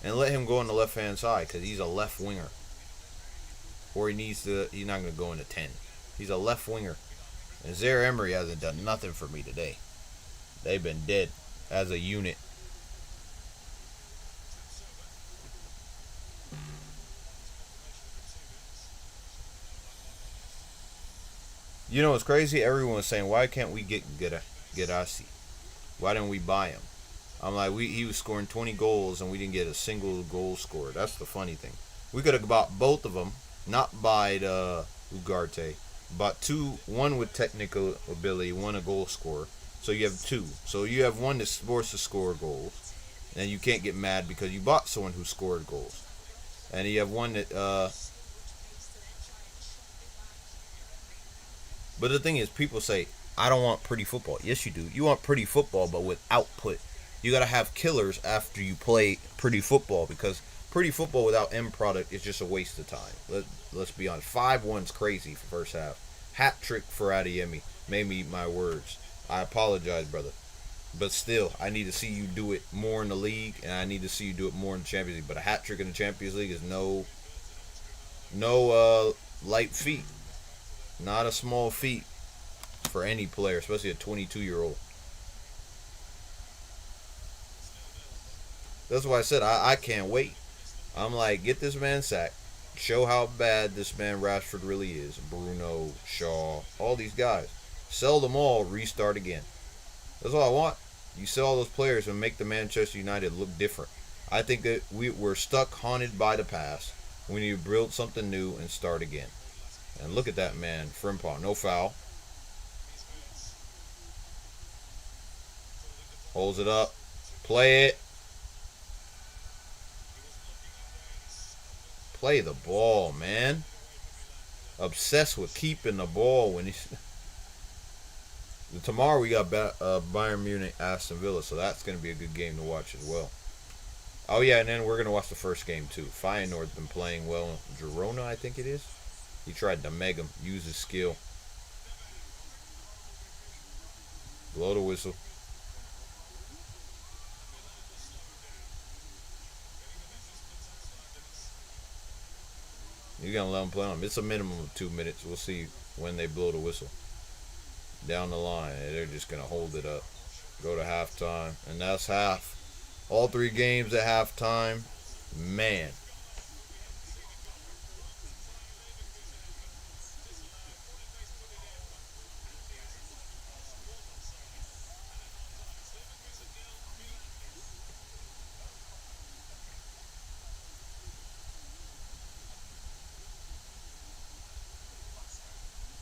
And let him go on the left-hand side because he's a left winger. Or he's not going to go into 10. He's a left winger. And Zaire Emery hasn't done nothing for me today. They've been dead as a unit. You know what's crazy? Everyone was saying, why can't we get Gerasi? Why didn't we buy him? I'm like, he was scoring 20 goals and we didn't get a single goal scored. That's the funny thing. We could have bought both of them, not buy Ugarte. Bought two, one with technical ability, one a goal scorer. So you have two. So you have one that's forced to score goals. And you can't get mad because you bought someone who scored goals. And you have one that but the thing is, people say, I don't want pretty football. Yes, you do. You want pretty football, but with output. You got to have killers after you play pretty football because pretty football without end product is just a waste of time. Let's be honest. 5-1's crazy for first half. Hat trick for Adeyemi. Made me eat my words. I apologize, brother. But still, I need to see you do it more in the league, and I need to see you do it more in the Champions League. But a hat trick in the Champions League is no light feat. Not a small feat for any player, especially a 22-year-old. That's why I said I can't wait. I'm like, get this man sacked. Show how bad this man Rashford really is. Bruno, Shaw, all these guys. Sell them all, restart again. That's all I want. You sell all those players and make the Manchester United look different. I think that we're stuck, haunted by the past. We need to build something new and start again. And look at that man, Frimpong. No foul. Holds it up. Play it. Play the ball, man. Obsessed with keeping the ball when he's... Tomorrow we got Bayern Munich, Aston Villa, so that's going to be a good game to watch as well. Oh yeah, and then we're going to watch the first game too. Feyenoord's been playing well. Girona, I think it is. He tried to meg him, use his skill. Blow the whistle. You're going to let him play on him. It's a minimum of 2 minutes. We'll see when they blow the whistle. Down the line, they're just going to hold it up. Go to halftime, and that's half. All three games at halftime. Man.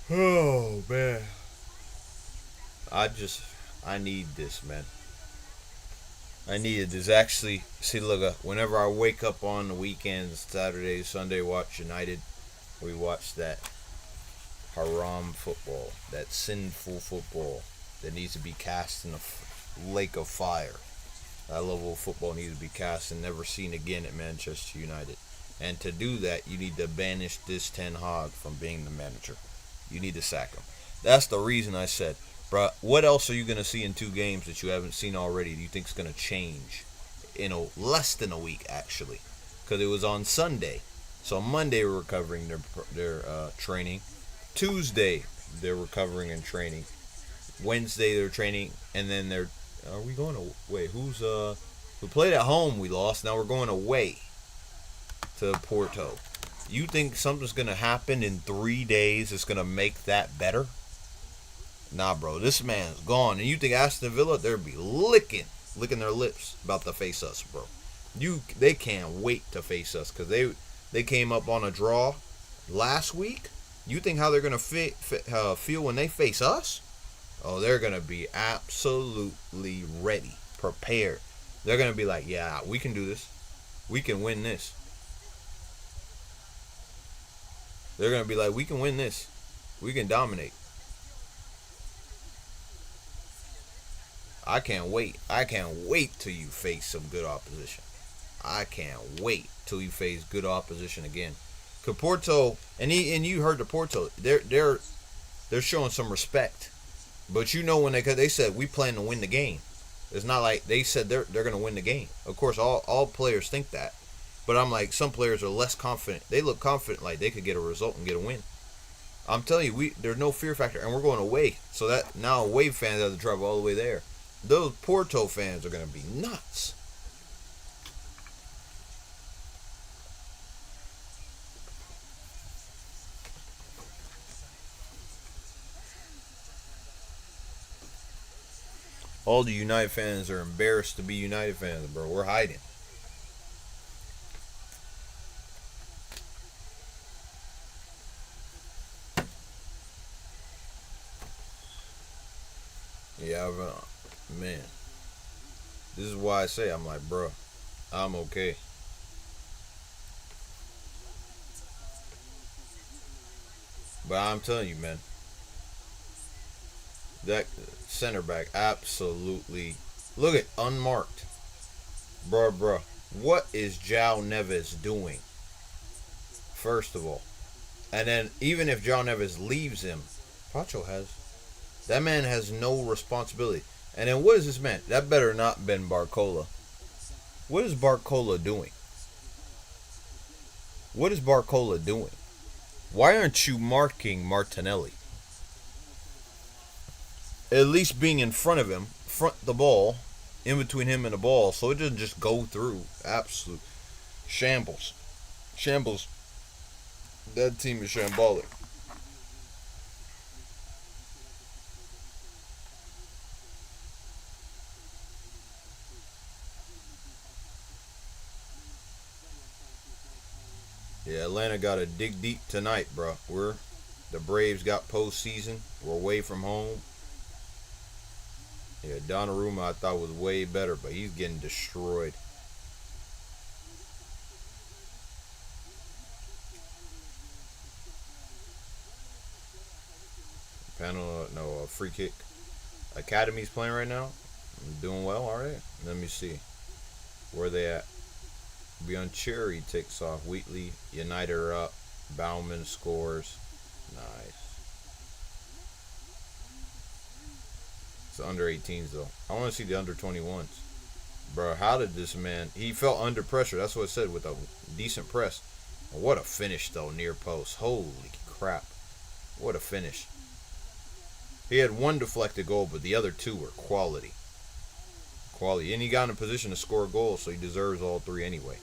Oh man. I just I need this, man. I needed this. Actually, see, look, whenever I wake up on the weekends, Saturday, Sunday, watch United, we watch that haram football, that sinful football that needs to be cast in a lake of fire. That level of football needs to be cast and never seen again at Manchester United. And to do that, you need to banish this Ten Hag from being the manager. You need to sack him. That's the reason I said, bruh, what else are you going to see in 2 games that you haven't seen already? Do you think is going to change in less than a week, actually? Because it was on Sunday. So Monday we're recovering their training. Tuesday they're recovering and training. Wednesday they're training, and then they're. Are we going to wait? We played at home. We lost. Now we're going away to Porto. You think something's gonna happen in 3 days that's gonna make that better? Nah, bro. This man's gone, and you think Aston Villa they'll be licking their lips about to face us, bro? They can't wait to face us because they came up on a draw last week. You think how they're gonna feel when they face us? Oh, they're gonna be absolutely ready, prepared. They're gonna be like, yeah, we can do this. We can win this. They're gonna be like, we can win this. We can dominate. I can't wait. I can't wait till you face some good opposition. I can't wait till you face good opposition again. Cause Porto and you heard the Porto. They're showing some respect. But you know when they said we plan to win the game. It's not like they said they're gonna win the game. Of course, all players think that. But I'm like, some players are less confident. They look confident, like they could get a result and get a win. I'm telling you, there's no fear factor, and we're going away. So that now away fans have to travel all the way there. Those Porto fans are gonna be nuts. All the United fans are embarrassed to be United fans, bro. We're hiding. Yeah, man. This is why I say I'm like, bro, I'm okay. But I'm telling you, man, that center back absolutely look at unmarked, bro. What is João Neves doing? First of all, and then even if João Neves leaves him, Pacho has that man has no responsibility. And then what is this man? That better not been Barcola. What is Barcola doing? What is Barcola doing? Why aren't you marking Martinelli? At least being in front of him, front the ball, in between him and the ball, so it doesn't just go through. Absolute shambles. Shambles. That team is shambolic. Yeah, Atlanta got to dig deep tonight, bro. The Braves got postseason. We're away from home. Yeah, Donnarumma I thought was way better, but he's getting destroyed. Panel, no, free kick. Academy's playing right now. Doing well, all right. Let me see. Where they at? Beyond Cherry takes off. Wheatley, United are up. Bauman scores. Nice. It's the under 18s though. I want to see the under 21s. Bro, how did this man? He felt under pressure. That's what it said with a decent press. What a finish though, near post. Holy crap. What a finish. He had one deflected goal, but the other two were quality. Quality. And he got in a position to score a goal, so he deserves all three anyway.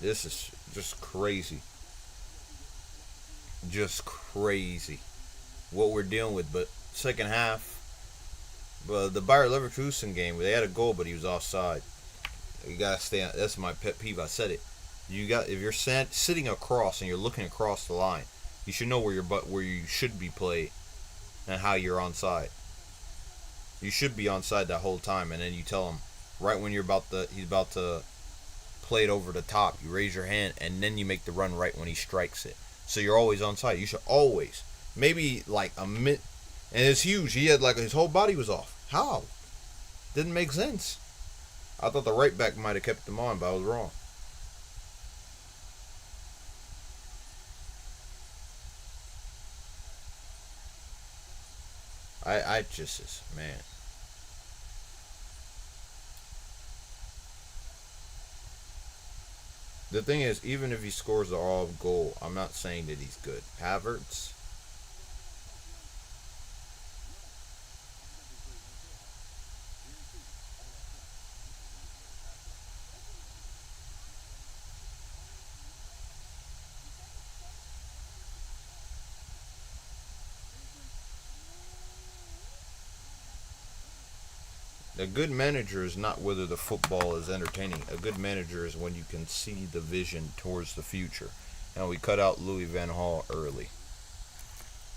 This is just crazy. Just crazy what we're dealing with. But second half, well, the Bayer Leverkusen game, they had a goal, but he was offside. You gotta stay on. That's my pet peeve. I said it. You got if you're sitting across and you're looking across the line, you should know where you should be played and how you're onside. You should be onside that whole time, and then you tell him right when he's about to play it over the top. You raise your hand, and then you make the run right when he strikes it. So you're always onside. You should always maybe like a minute, and it's huge. He had like his whole body was off. How? Didn't make sense. I thought the right back might have kept him on, but I was wrong. I just man. The thing is, even if he scores the all goal, I'm not saying that he's good. Havertz, a good manager is not whether the football is entertaining. A good manager is when you can see the vision towards the future. And we cut out Louis Van Gaal early.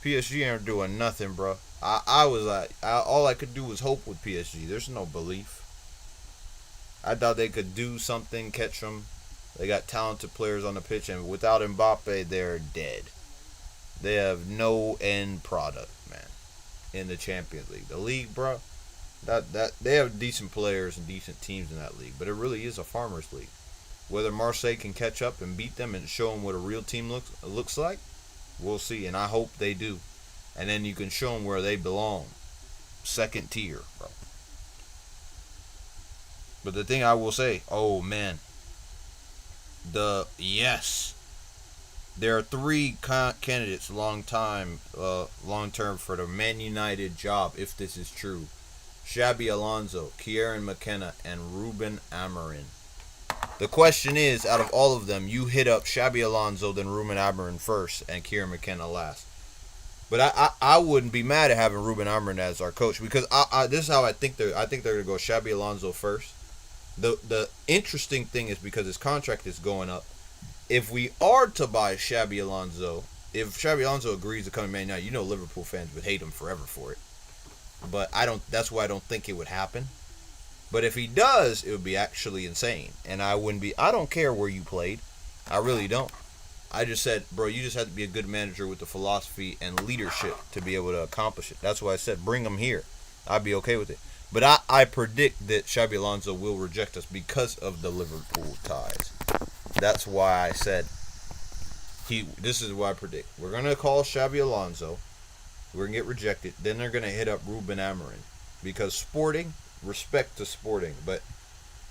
PSG ain't doing nothing, bro. I was like, all I could do was hope with PSG. There's no belief. I thought they could do something, catch them. They got talented players on the pitch, and without Mbappe, they're dead. They have no end product, man, in the Champions League. The league, bro, that they have decent players and decent teams in that league, but it really is a farmers league. Whether Marseille can catch up and beat them and show them what a real team looks like, we'll see, and I hope they do. And then you can show them where they belong, second tier, bro. But the thing I will say, oh man, yes, there are three candidates long term for the Man United job if this is true. Xabi Alonso, Kieran McKenna, and Ruben Amorim. The question is, out of all of them, you hit up Xabi Alonso, then Ruben Amorim first, and Kieran McKenna last. But I wouldn't be mad at having Ruben Amorim as our coach because this is how I think they're gonna go Xabi Alonso first. The interesting thing is because his contract is going up. If we are to buy Xabi Alonso, if Xabi Alonso agrees to come to Man United, you know Liverpool fans would hate him forever for it. But I don't. That's why I don't think it would happen. But if he does, it would be actually insane, and I wouldn't be. I don't care where you played, I really don't. I just said, bro, you just have to be a good manager with the philosophy and leadership to be able to accomplish it. That's why I said bring him here. I'd be okay with it. But I predict that Xabi Alonso will reject us because of the Liverpool ties. That's why I said this is what I predict. We're gonna call Xabi Alonso. We're gonna get rejected. Then they're gonna hit up Ruben Amorim because Sporting, respect to Sporting, but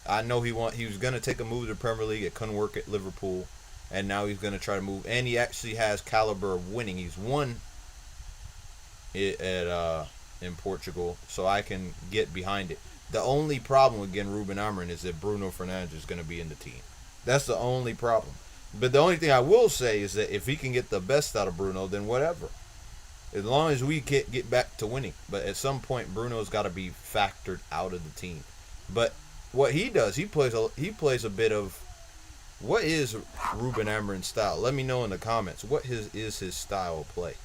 I know he was gonna take a move to the Premier League. It couldn't work at Liverpool, and now he's gonna try to move. And he actually has caliber of winning. He's won it at in Portugal, so I can get behind it. The only problem with getting Ruben Amorim is that Bruno Fernandes is gonna be in the team. That's the only problem. But the only thing I will say is that if he can get the best out of Bruno, then whatever. As long as we get back to winning. But at some point, Bruno's got to be factored out of the team. But what he does, he plays a bit of. What is Ruben Amorim's style? Let me know in the comments. What is his style of play?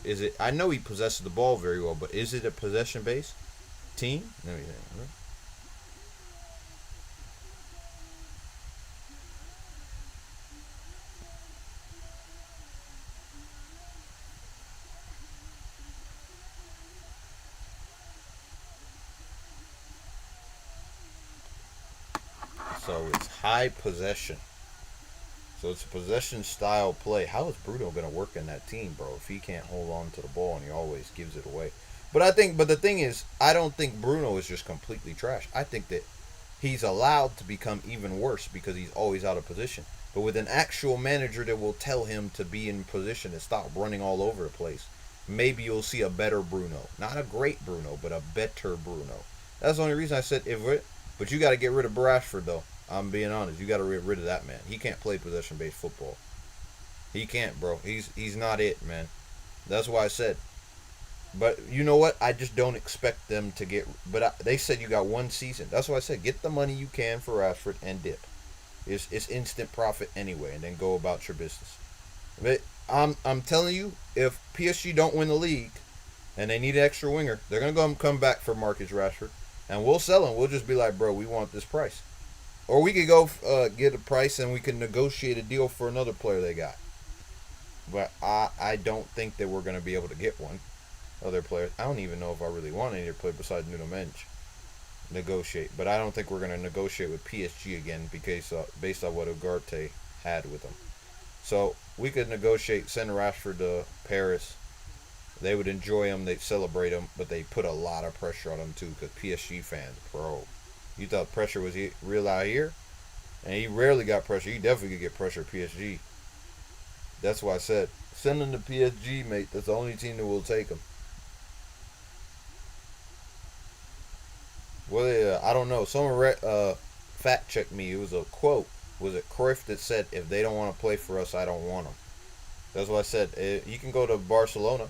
Is it? I know he possesses the ball very well, but is it a possession-based team? Let me think. So it's high possession. So it's a possession style play. How is Bruno going to work in that team, bro, if he can't hold on to the ball and he always gives it away? But the thing is, I don't think Bruno is just completely trash. I think that he's allowed to become even worse because he's always out of position. But with an actual manager that will tell him to be in position and stop running all over the place, maybe you'll see a better Bruno. Not a great Bruno, but a better Bruno. That's the only reason I said but you got to get rid of Rashford, though. I'm being honest. You got to get rid of that man. He can't play possession based football. He can't, bro. He's not it, man. That's why I said. But you know what? I just don't expect them to get. But they said you got one season. That's why I said get the money you can for Rashford and dip. It's instant profit anyway, and then go about your business. But I'm telling you, if PSG don't win the league, and they need an extra winger, they're gonna go and come back for Marcus Rashford, and we'll sell him. We'll just be like, bro, we want this price, or we could go get a price and we can negotiate a deal for another player they got. But I don't think that we're gonna be able to get one other player. I don't even know if I really want any other player besides Nuno Mendes. Negotiate, but I don't think we're gonna negotiate with PSG again because based on what Ugarte had with them. So we could negotiate, send Rashford to Paris. They would enjoy him, they'd celebrate him, but they put a lot of pressure on him too because PSG fans, bro. You thought pressure was real out here? And he rarely got pressure. He definitely could get pressure at PSG. That's why I said, send him to PSG, mate. That's the only team that will take him. Well, yeah, I don't know. Someone fact checked me. It was a quote. Was it Cruyff that said, if they don't want to play for us, I don't want them. That's what I said. You can go to Barcelona.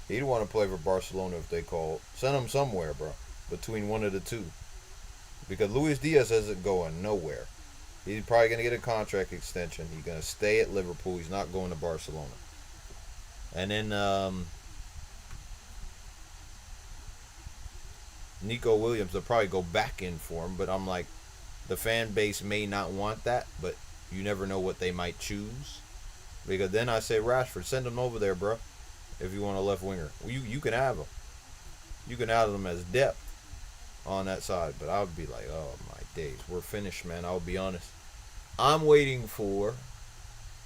He'd want to play for Barcelona if they called. Send him somewhere, bro. Between one of the two. Because Luis Diaz isn't going nowhere. He's probably going to get a contract extension. He's going to stay at Liverpool. He's not going to Barcelona. And then Nico Williams, they'll probably go back in for him. But I'm like, the fan base may not want that. But you never know what they might choose. Because then I say, Rashford, send him over there, bro. If you want a left winger. You can have him. You can have him as depth on that side. But I would be like, oh my days. We're finished, man. I'll be honest. I'm waiting for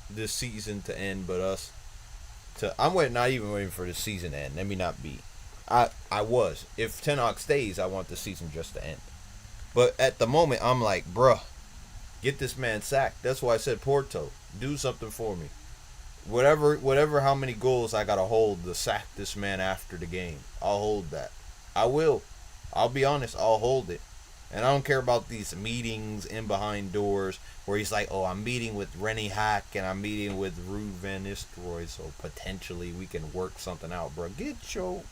this season to end, but us to not even waiting for the season to end. Let me not be. I was. If Ten Hag stays, I want the season just to end. But at the moment, I'm like, bruh, get this man sacked. That's why I said Porto, do something for me. Whatever, how many goals I gotta hold to sack this man after the game, I'll hold that. I will. I'll be honest. I'll hold it. And I don't care about these meetings in behind doors where he's like, oh, I'm meeting with Rennie Hack and I'm meeting with Ruud Van Nistelrooy, so potentially we can work something out, bro. Get your...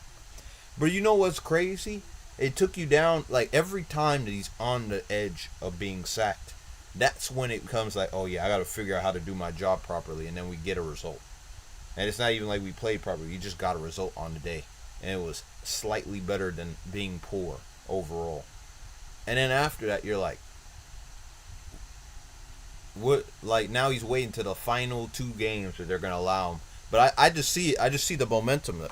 But you know what's crazy? It took you down, like, every time that he's on the edge of being sacked, that's when it becomes like, oh, yeah, I got to figure out how to do my job properly, and then we get a result. And it's not even like we played properly. You just got a result on the day. And it was slightly better than being poor overall. And then after that, you're like, what? Like, now he's waiting to the final 2 games that they're going to allow him. But I just see the momentum.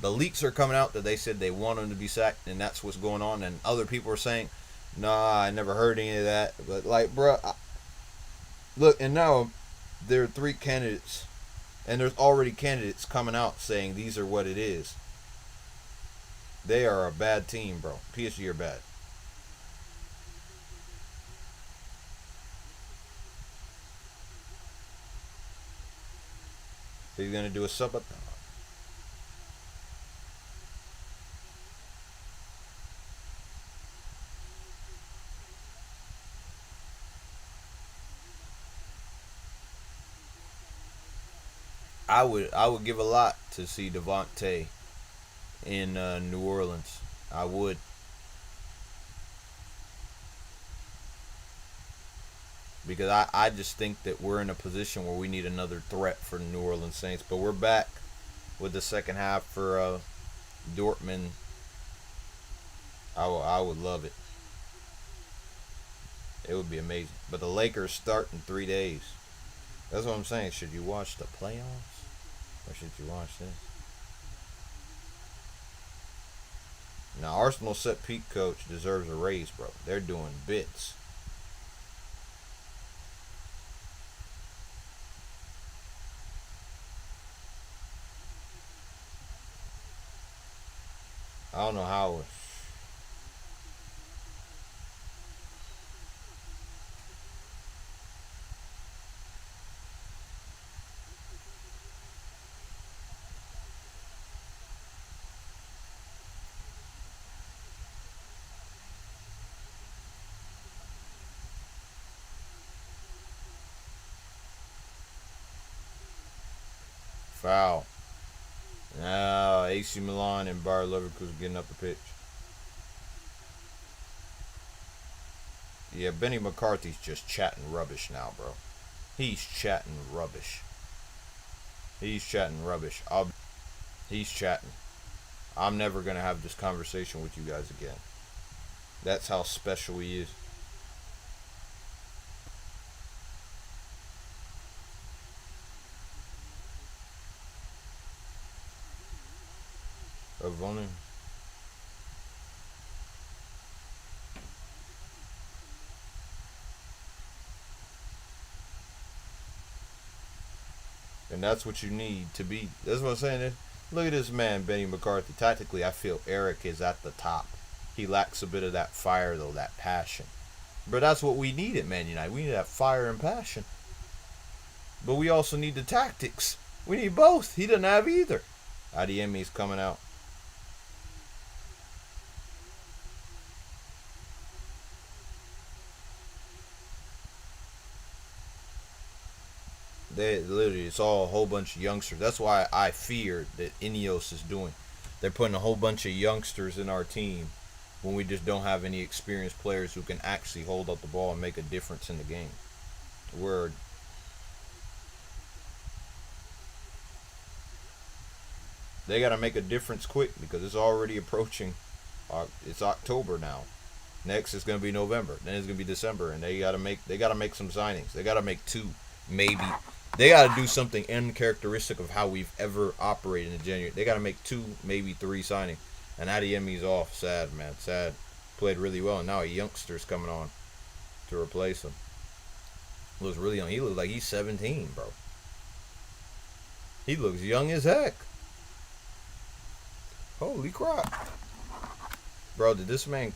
The leaks are coming out that they said they want him to be sacked, and that's what's going on. And other people are saying, nah, I never heard any of that. But, like, bro, look, and now there are 3 candidates. And there's already candidates coming out saying these are what it is. They are a bad team, bro. PSG are bad. So he's going to do a subathon. I would give a lot to see Devontae in New Orleans. I would. Because I just think that we're in a position where we need another threat for the New Orleans Saints. But we're back with the second half for Dortmund. I would love it. It would be amazing. But the Lakers start in 3 days. That's what I'm saying. Should you watch the playoffs? Or should you watch this? Now, Arsenal set peak coach deserves a raise, bro. They're doing bits. I don't know how. Foul. Now AC Milan and Bayer Leverkusen getting up the pitch. Yeah, Benny McCarthy's just chatting rubbish now, bro. He's chatting rubbish. He's chatting rubbish. He's chatting. I'm never gonna have this conversation with you guys again. That's how special he is. Avonin. And that's what you need to be. That's what I'm saying. Look at this man, Benny McCarthy. Tactically, I feel Eric is at the top. He lacks a bit of that fire, though, that passion. But that's what we need at Man United. We need that fire and passion. But we also need the tactics. We need both. He doesn't have either. Adiemi's coming out. They literally, it's all a whole bunch of youngsters. That's why I fear that Ineos is doing. They're putting a whole bunch of youngsters in our team when we just don't have any experienced players who can actually hold up the ball and make a difference in the game. We're They got to make a difference quick because it's already approaching. It's October now. Next is going to be November. Then it's going to be December, and they got to make some signings. They got to make two, maybe. They got to do something uncharacteristic of how we've ever operated in January. They got to make two, maybe three signings. And Adiemi's off. Sad, man. Sad. Played really well, and now a youngster's coming on to replace him. Looks really young. He looks like he's 17, bro. He looks young as heck. Holy crap. Bro, did this man...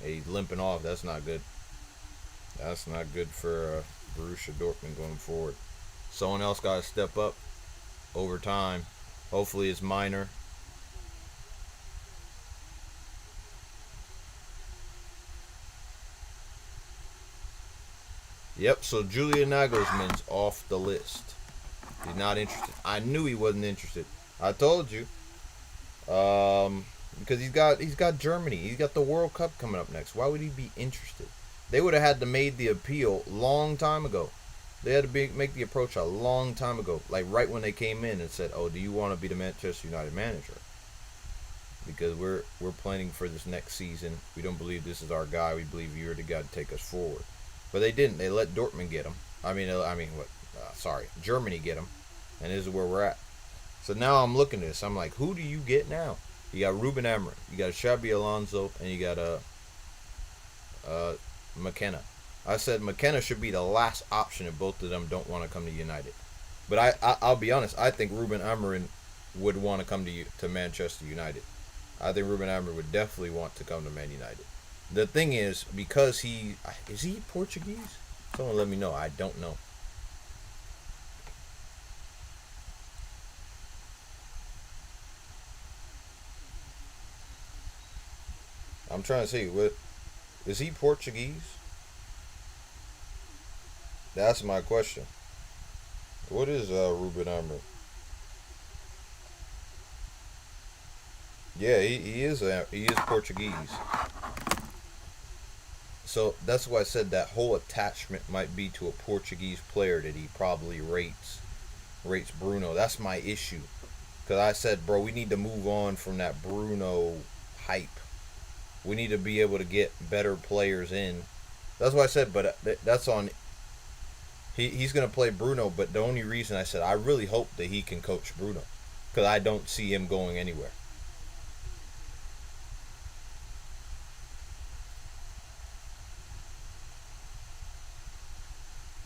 He's limping off. That's not good. That's not good for Borussia Dortmund going forward. Someone else got to step up over time. Hopefully it's minor. Yep, so Julian Nagelsmann's off the list. He's not interested. I knew he wasn't interested. I told you. Because he's got Germany. He's got the World Cup coming up next. Why would he be interested? They would have had to made the appeal long time ago. They had to make the approach a long time ago, like right when they came in and said, "Oh, do you want to be the Manchester United manager?" Because we're planning for this next season. We don't believe this is our guy. We believe you're the guy to take us forward. But they didn't. They let Dortmund get him. Germany get him, and this is where we're at. So now I'm looking at this. I'm like, who do you get now? You got Ruben Amorim, you got Xabi Alonso, and you got McKenna. I said McKenna should be the last option if both of them don't want to come to United. But I'll be honest. I think Ruben Amorim would want to come to Manchester United. I think Ruben Amorim would definitely want to come to Man United. The thing is, because is he Portuguese? Someone let me know. I don't know. I'm trying to see. Is he Portuguese? That's my question. What is Ruben Amorim? Yeah, he is Portuguese. So that's why I said that whole attachment might be to a Portuguese player that he probably rates Bruno. That's my issue. Because I said, bro, we need to move on from that Bruno hype. We need to be able to get better players in. That's what I said, but that's on... He's going to play Bruno, but the only reason I said I really hope that he can coach Bruno. Because I don't see him going anywhere.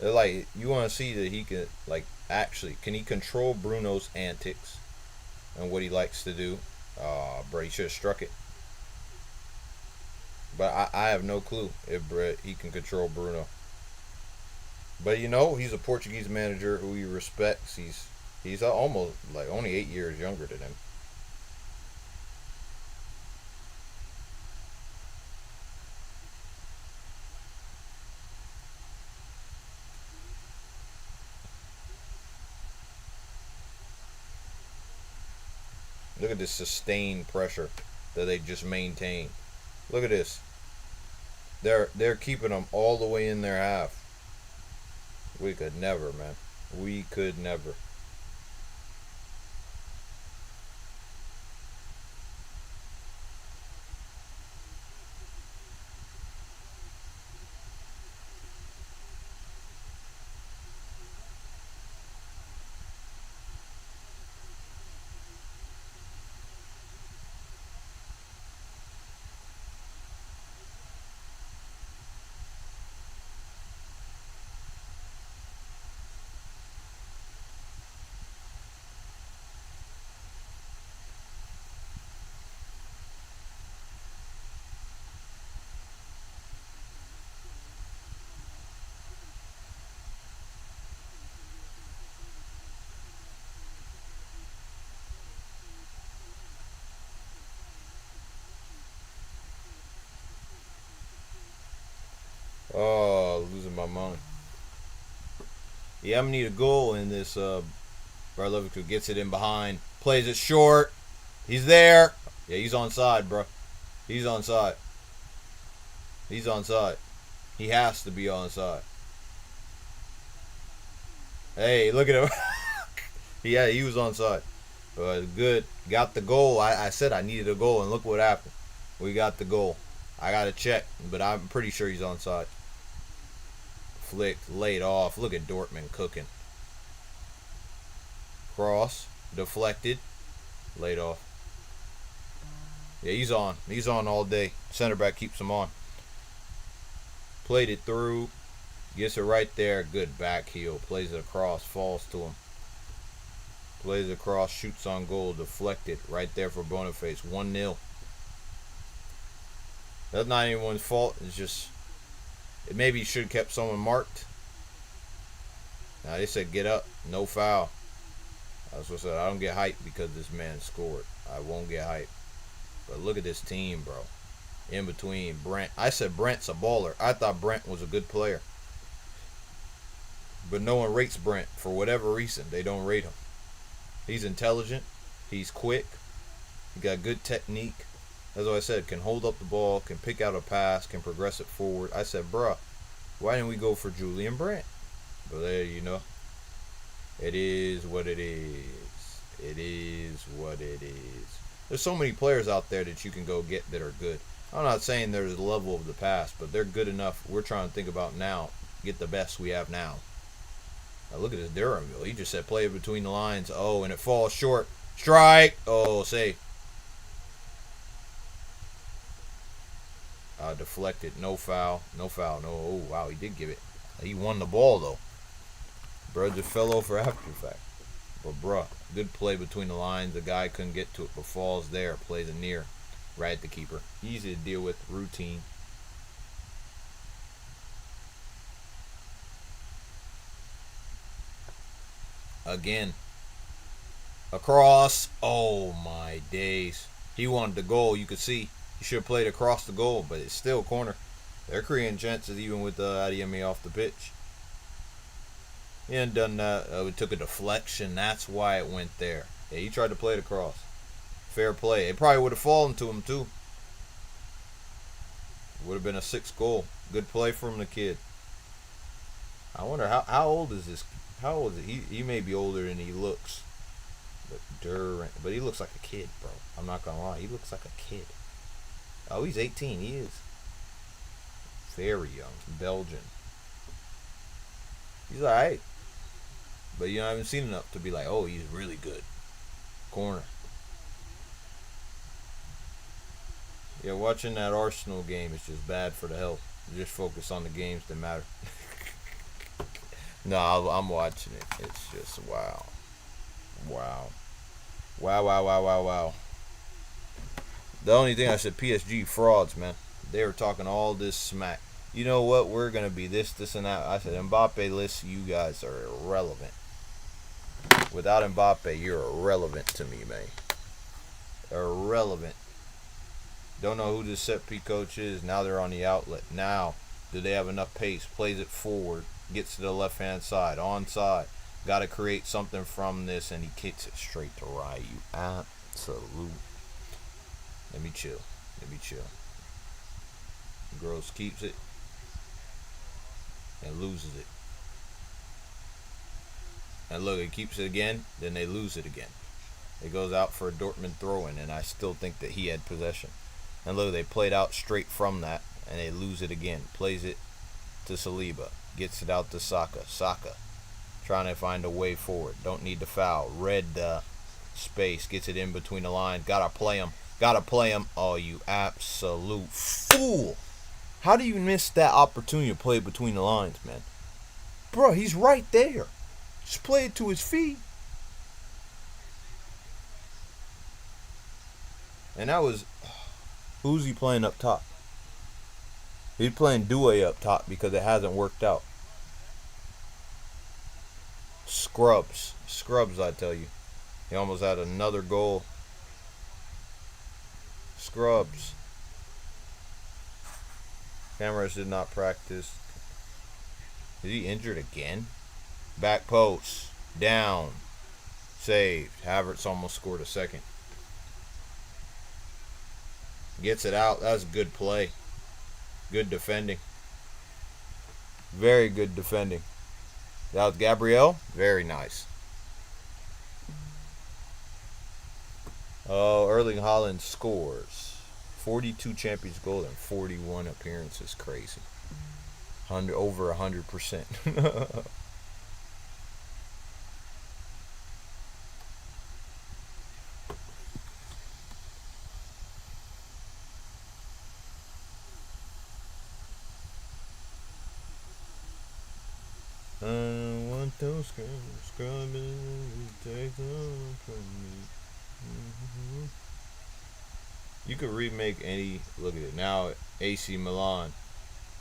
Like, you want to see that he can, like, actually, can he control Bruno's antics and what he likes to do? Bro, he should have struck it. But I have no clue if he can control Bruno. But you know, he's a Portuguese manager who he respects. He's almost like only 8 years younger than him. Look at this sustained pressure that they just maintain. Look at this. They're keeping them all the way in their half. We could never, man. We could never. Oh, losing my mind. Yeah, I'm gonna need a goal in this. Bro, Leverkusen gets it in behind, plays it short. He's there. Yeah, he's on side, bro. He's on side. He's on side. He has to be on side. Hey, look at him. Yeah, he was on side. Good. Got the goal. I said I needed a goal, and look what happened. We got the goal. I got to check, but I'm pretty sure he's on side. Flicked, laid off. Look at Dortmund cooking. Cross, deflected, laid off. Yeah, he's on. He's on all day. Center back keeps him on. Played it through. Gets it right there. Good back heel. Plays it across. Falls to him. Plays it across. Shoots on goal. Deflected. Right there for Boniface. 1-0. That's not anyone's fault. It's just... Maybe he should have kept someone marked. Now they said get up. No foul. That's what I said. I don't get hyped because this man scored. I won't get hyped. But look at this team, bro. In between Brent. I said Brent's a baller. I thought Brent was a good player. But no one rates Brent. For whatever reason, they don't rate him. He's intelligent. He's quick. He got good technique. That's what I said. Can hold up the ball. Can pick out a pass. Can progress it forward. I said, bruh, why didn't we go for Julian Brent? But there, you know. It is what it is. It is what it is. There's so many players out there that you can go get that are good. I'm not saying they're the level of the past, but they're good enough. We're trying to think about now. Get the best we have now. Now look at this Durham. He just said play it between the lines. Oh, and it falls short. Strike. Oh, safe. Deflected. No foul. No foul. No. Oh, wow. He did give it. He won the ball, though. Bro just fell over after the fact. But, bruh, good play between the lines. The guy couldn't get to it, but falls there. Plays it near. Right at the keeper. Easy to deal with. Routine. Again. Across. Oh, my days. He wanted the goal. You could see. He should have played across the goal, but it's still corner. They're creating chances even with Adiemi off the pitch. He hadn't done that. It took a deflection. That's why it went there. Yeah, he tried to play it across. Fair play. It probably would have fallen to him, too. Would have been a 6th goal. Good play from the kid. I wonder, how old is this? How old is he? He may be older than he looks. But he looks like a kid, bro. I'm not going to lie. He looks like a kid. Oh, he's 18. He is. Very young. Belgian. He's alright. But I haven't seen enough to be like, oh, he's really good. Corner. Yeah, watching that Arsenal game is just bad for the health. Just focus on the games that matter. No, I'm watching it. It's just wow. Wow. Wow, wow, wow, wow, wow. The only thing I said, PSG frauds, man. They were talking all this smack. you know what, we're going to be this, and that. I said, Mbappe, listen, you guys are irrelevant. Without Mbappe, you're irrelevant to me, man. Irrelevant. Don't know who this set piece coach is. Now they're on the outlet. Now, do they have enough pace? Plays it forward. Gets to the left-hand side. Onside. Got to create something from this, and he kicks it straight to right. You absolute. Let me chill. Gross keeps it and loses it. And look, it keeps it again, then they lose it again. It goes out for a Dortmund throw-in, and I still think that he had possession. And look, they played out straight from that, and they lose it again. Plays it to Saliba. Gets it out to Saka. Saka trying to find a way forward. Don't need to foul. Read the space. Gets it in between the lines. Gotta play him. Oh, you absolute fool. How do you miss that opportunity to play it between the lines, man? Bro, he's right there. Just play it to his feet. And that was... Who's he playing up top? He's playing Doué up top because it hasn't worked out. Scrubs, I tell you. He almost had another goal. Scrubs. Cameras did not practice. Is he injured again? Back post. Down. Saved. Havertz almost scored a second. Gets it out. That's good play. Good defending. Very good defending. That was Gabriel. Very nice. Oh, Erling Haaland scores. 42 Champions goals and 41 appearances. Crazy. Over 100%. I don't want those scrubbing to take them from me. You could remake any. Look at it now. AC Milan.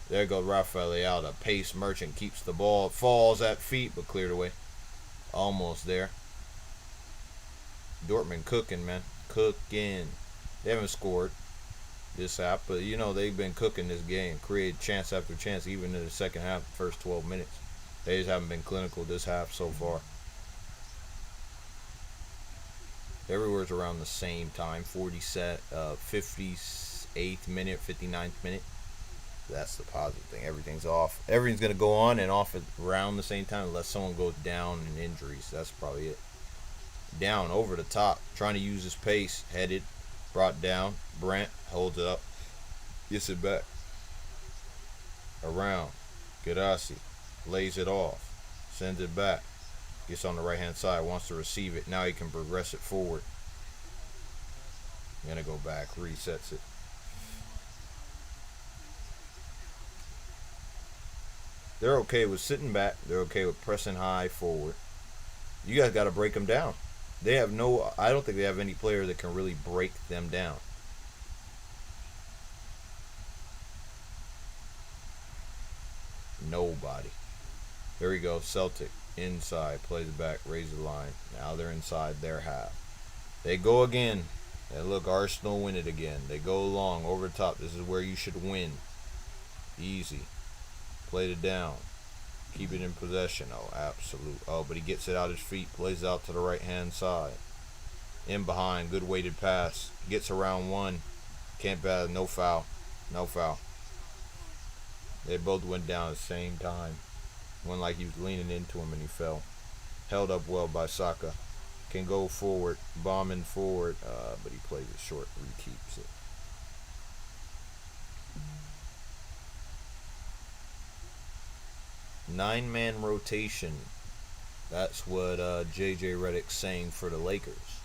There goes Rafael Leao. Pace merchant keeps the ball. Falls at feet, but cleared away. Almost there. Dortmund cooking, man. Cooking. They haven't scored this half, but you know they've been cooking this game. Created chance after chance, even in the second half, first 12 minutes. They just haven't been clinical this half so far. Everywhere's around the same time. 58th minute, 59th minute. That's the positive thing. Everything's off. Everything's going to go on and off around the same time unless someone goes down in injuries. That's probably it. Down, over the top. Trying to use his pace. Headed. Brought down. Brandt holds it up. Gets it back. Around. Gerasi. Lays it off. Sends it back. Gets on the right hand side. Wants to receive it. Now he can progress it forward. Gonna go back. Resets it. They're okay with sitting back. They're okay with pressing high forward. You guys got to break them down. They have no... I don't think they have any player that can really break them down. Nobody. There we go. Celtic. Inside. Plays it back. Raises the line. Now they're inside their half. They go again. And look, Arsenal win it again. They go long. Over the top. This is where you should win. Easy. Played it down. Keep it in possession. Oh, absolute. Oh, but he gets it out his feet. Plays it out to the right-hand side. In behind. Good weighted pass. Gets around one. Can't bat. No foul. No foul. They both went down at the same time. One like he was leaning into him and he fell. Held up well by Saka. Can go forward. Bombing forward. But he plays it short. Re-keeps it. Nine-man rotation. That's what J.J. Redick's saying for the Lakers.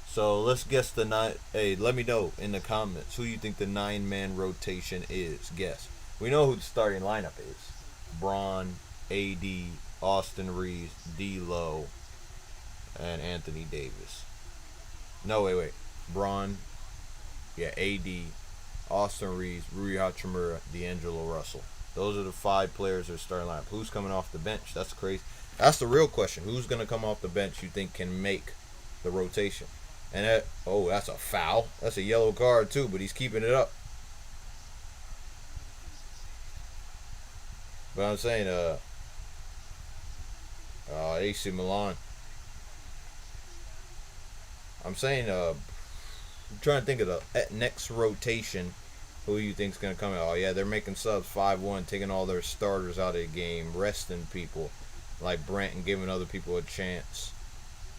So let's guess the nine. Hey, let me know in the comments who you think the 9-man rotation is. Guess. We know who the starting lineup is. Braun, A.D., Austin Reeves, D-Lo, and Anthony Davis. No, wait. Braun, yeah, A.D., Austin Reeves, Rui Hachimura, D'Angelo Russell. Those are the 5 players that are starting lineup. Who's coming off the bench? That's crazy. That's the real question. Who's going to come off the bench you think can make the rotation? And that's a foul. That's a yellow card too, but he's keeping it up. But I'm saying, AC Milan. I'm saying, I'm trying to think of the next rotation. Who you think's gonna come out? Oh yeah, they're making subs 5-1, taking all their starters out of the game, resting people like Brent and giving other people a chance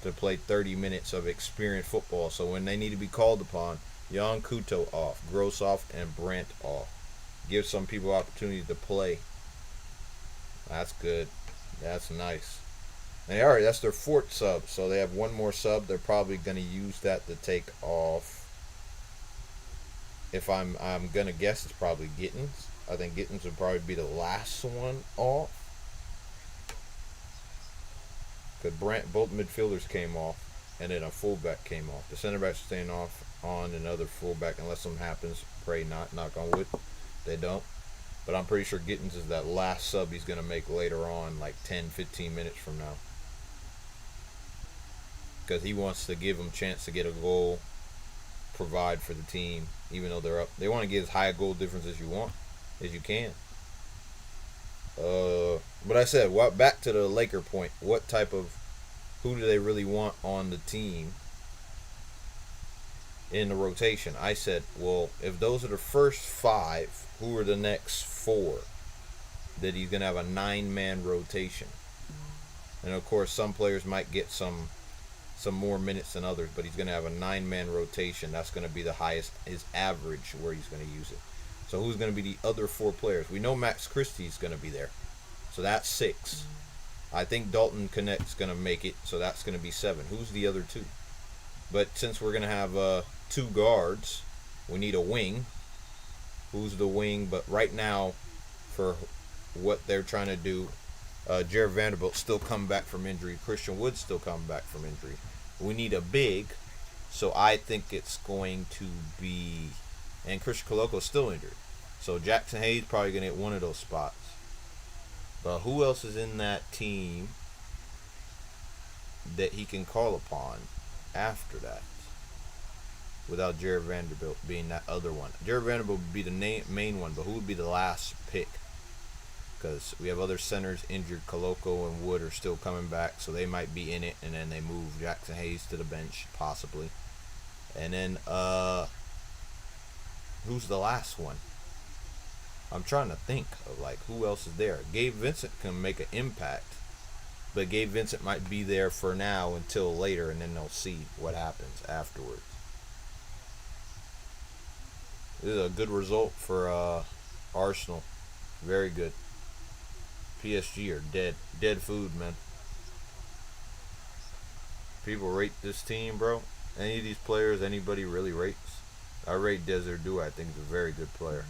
to play 30 minutes of experienced football. So when they need to be called upon, Jan Kuto off, Gross off, and Brent off. Give some people opportunity to play. That's good. That's nice. And all right, that's their 4th sub. So they have one more sub. They're probably going to use that to take off. If I'm gonna guess, it's probably Gittins. I think Gittins would probably be the last one off. Because both midfielders came off, and then a fullback came off. The center back's staying off on another fullback unless something happens. Pray not. Knock on wood. They don't. But I'm pretty sure Gittins is that last sub he's gonna make later on, like 10, 15 minutes from now. Because he wants to give them a chance to get a goal, provide for the team, even though they're up. They want to get as high a goal difference as you can. But I said, back to the Laker point. Who do they really want on the team in the rotation? I said, well, if those are the first 5, who are the next 4? That he's going to have a 9-man rotation. And of course, some players might get some more minutes than others, but he's going to have a 9-man rotation. That's going to be the highest, his average, where he's going to use it. So who's going to be the other 4 players? We know Max Christie's going to be there. So that's 6. I think Dalton Connect's going to make it, so that's going to be 7. Who's the other 2? But since we're going to have 2 guards, we need a wing. Who's the wing? But right now, for what they're trying to do, Jared Vanderbilt still come back from injury. Christian Wood still come back from injury. We need a big, so I think it's going to be, and Christian Coloco's still injured. So Jackson Hayes probably going to get one of those spots. But who else is in that team that he can call upon after that? Without Jared Vanderbilt being that other one. Jared Vanderbilt would be the main one, but who would be the last pick? Because we have other centers injured. Coloco and Wood are still coming back, so they might be in it, and then they move Jackson Hayes to the bench, possibly. And then, who's the last one? I'm trying to think of, like, who else is there. Gabe Vincent can make an impact, but Gabe Vincent might be there for now until later, and then they'll see what happens afterwards. This is a good result for Arsenal. Very good. PSG are dead. Dead food, man. People rate this team, bro. Any of these players anybody really rates? I rate Desert Due. I think he's a very good player.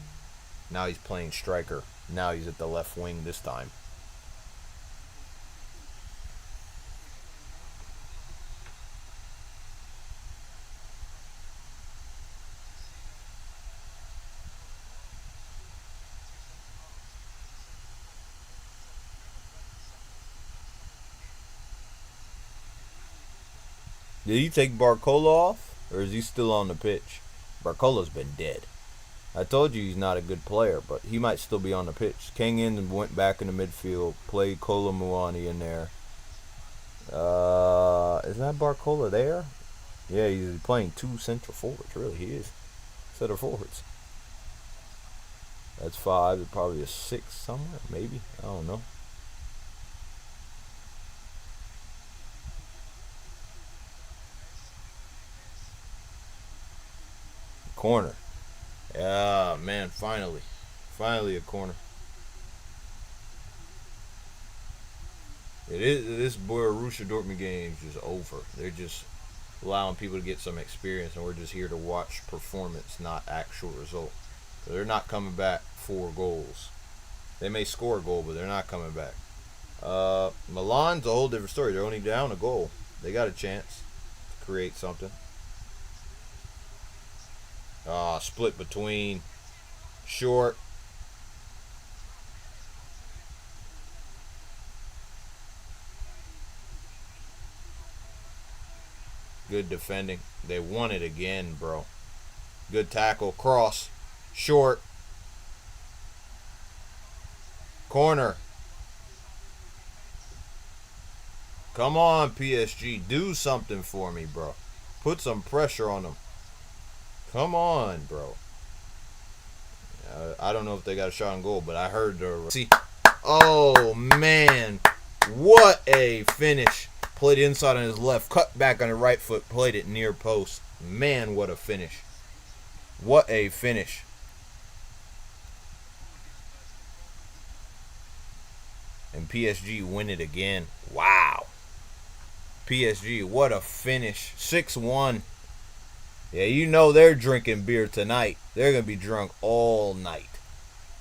Now he's playing striker. Now he's at the left wing this time. Did he take Barcola off, or is he still on the pitch? Barcola's been dead. I told you he's not a good player, but he might still be on the pitch. Came in and went back in the midfield, played Kola Muani in there. Is that Barcola there? Yeah, he's playing 2 central forwards. Really, he is. Center forwards. That's 5. It's probably a 6 somewhere, maybe. I don't know. Corner. Yeah, man, finally. Finally a corner. This Borussia Dortmund game is just over. They're just allowing people to get some experience, and we're just here to watch performance, not actual result. So they're not coming back 4 goals. They may score a goal, but they're not coming back. Milan's a whole different story. They're only down a goal. They got a chance to create something. Split between short. Good defending. They won it again, bro. Good tackle. Cross. Short. Corner. Come on, PSG. Do something for me, bro. Put some pressure on them. Come on, bro. I don't know if they got a shot on goal, but I heard the... See. Oh, man. What a finish. Played inside on his left. Cut back on the right foot. Played it near post. Man, what a finish. What a finish. And PSG win it again. Wow. PSG, what a finish. 6-1. Yeah, you know they're drinking beer tonight. They're going to be drunk all night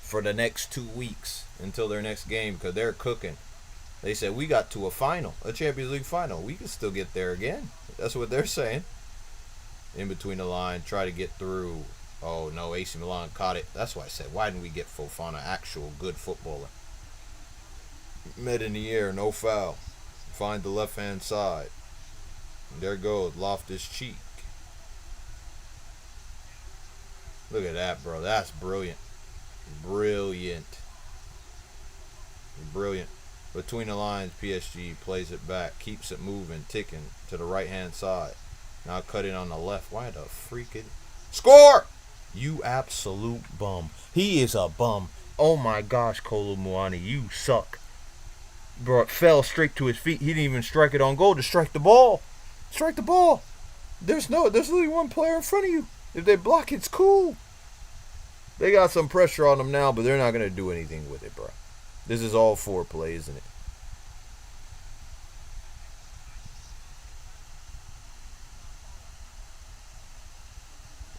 for the next 2 weeks until their next game because they're cooking. They said, we got to a final, a Champions League final. We can still get there again. That's what they're saying. In between the line, try to get through. Oh, no, AC Milan caught it. That's why I said, why didn't we get Fofana, actual good footballer? Mid in the air, no foul. Find the left-hand side. There goes Loftus-Cheek. Look at that, bro. That's brilliant. Brilliant. Brilliant. Between the lines, PSG plays it back. Keeps it moving, ticking to the right-hand side. Now cut it on the left. Why the freaking... Score! You absolute bum. He is a bum. Oh my gosh, Kolo Muani, you suck. Bro, it fell straight to his feet. He didn't even strike it on goal. Just strike the ball. Strike the ball. There's literally one player in front of you. If they block, it's cool. They got some pressure on them now, but they're not going to do anything with it, bro. This is all foreplay, isn't it?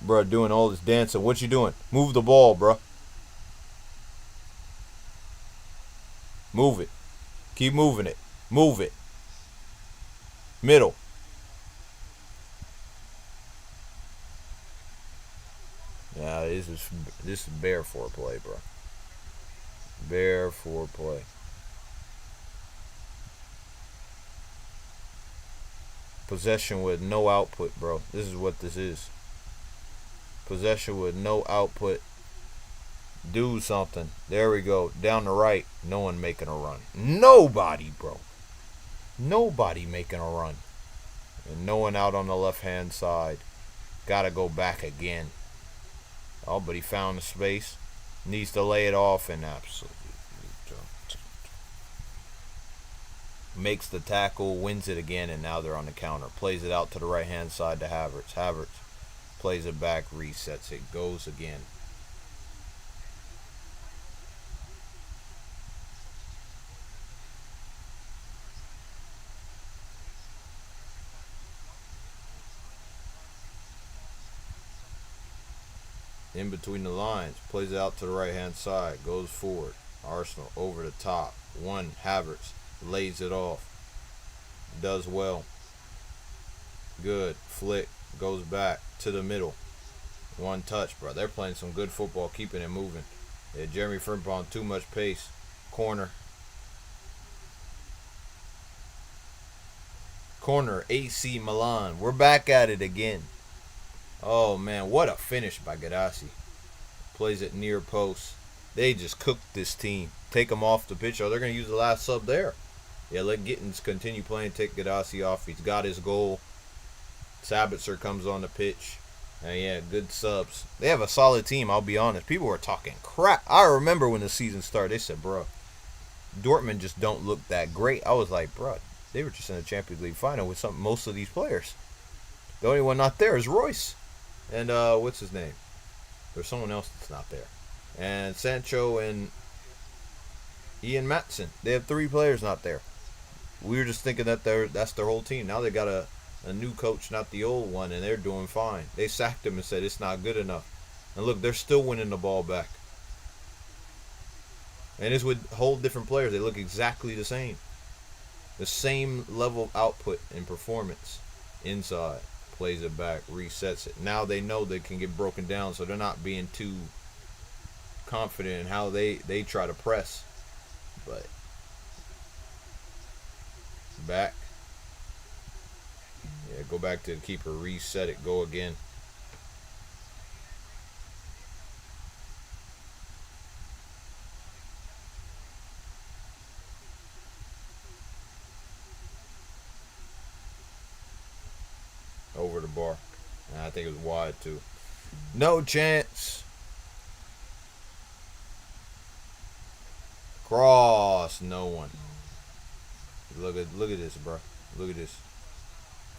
Bro, doing all this dancing. What you doing? Move the ball, bro. Move it. Keep moving it. Move it. Middle. Yeah, this is bare foreplay, bro. Bare foreplay. Possession with no output, bro. This is what this is. Possession with no output. Do something. There we go. Down the right. No one making a run. Nobody, bro. Nobody making a run. And no one out on the left-hand side. Gotta go back again. Oh, but he found the space. Needs to lay it off and absolutely makes the tackle, wins it again, and now they're on the counter. Plays it out to the right-hand side to Havertz. Havertz plays it back, resets it, goes again. In between the lines, plays it out to the right-hand side, goes forward. Arsenal over the top. One, Havertz lays it off. Does well. Good. Flick. Goes back to the middle. One touch, bro. They're playing some good football, keeping it moving. Yeah, Jeremy Frimpong, too much pace. Corner. Corner, AC Milan. We're back at it again. Oh, man. What a finish by Gaddafi. Plays it near post. They just cooked this team. Take them off the pitch. Oh, they're going to use the last sub there. Yeah, let Gittins continue playing. Take Gaddafi off. He's got his goal. Sabitzer comes on the pitch. And yeah, good subs. They have a solid team, I'll be honest. People were talking crap. I remember when the season started, they said, bro, Dortmund just don't look that great. I was like, bro, they were just in the Champions League final with most of these players. The only one not there is Royce. And what's his name? There's someone else that's not there. And Sancho and Ian Matson. They have 3 players not there. We were just thinking that that's their whole team. Now they got a new coach, not the old one, and they're doing fine. They sacked him and said it's not good enough. And look, they're still winning the ball back. And it's with whole different players. They look exactly the same. The same level of output and performance inside. plays it back, resets it. Now they know they can get broken down, so they're not being too confident in how they try to press. But back. Yeah, go back to the keeper, reset it, go again. Over the bar. And I think it was wide too. No chance. Cross. No one. Look at this, bro. Look at this.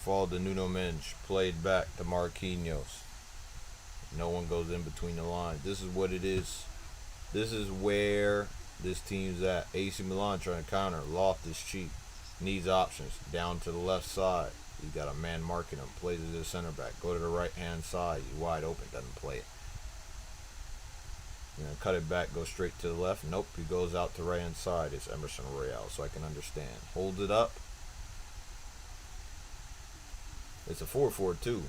Fall to Nuno Mendes. Played back to Marquinhos. No one goes in between the lines. This is what it is. This is where this team's at. AC Milan trying to counter. Loft is cheap. Needs options. Down to the left side. He's got a man marking him. Plays it to the center back. Go to the right hand side. He's wide open. Doesn't play it. You know, cut it back. Go straight to the left. Nope. He goes out to right hand side. It's Emerson Royale, so I can understand. Hold it up. It's a 4-4-2.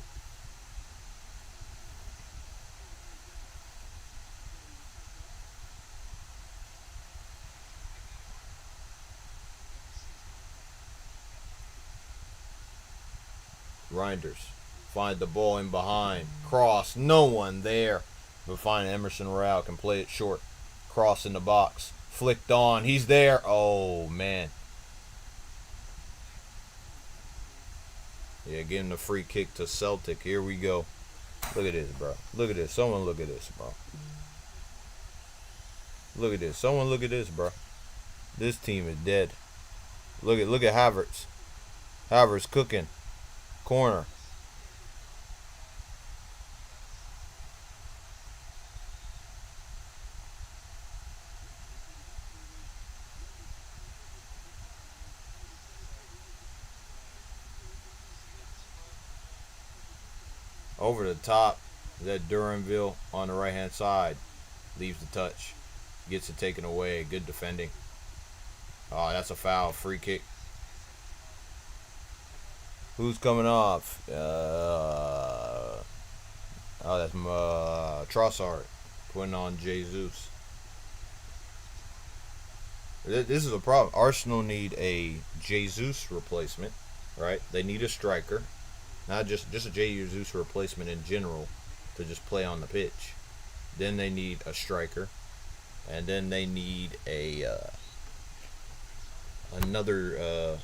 Reinders find the ball in behind. Cross. No one there. But find Emerson Royale. Can play it short. Cross in the box. Flicked on. He's there. Oh, man. Yeah, give him the free kick to Celtic. Here we go. Look at this, bro. Look at this. Someone look at this, bro. Look at this. Someone look at this, bro. This team is dead. Look at Havertz. Havertz cooking. Corner. Over the top. That Duranville on the right hand side. Leaves the touch. Gets it taken away. Good defending. Oh, that's a foul. Free kick. Who's coming off? Oh, that's Trossard putting on Jesus. This is a problem. Arsenal need a Jesus replacement, right? They need a striker, not just a Jesus replacement in general to just play on the pitch. Then they need a striker, and then they need a another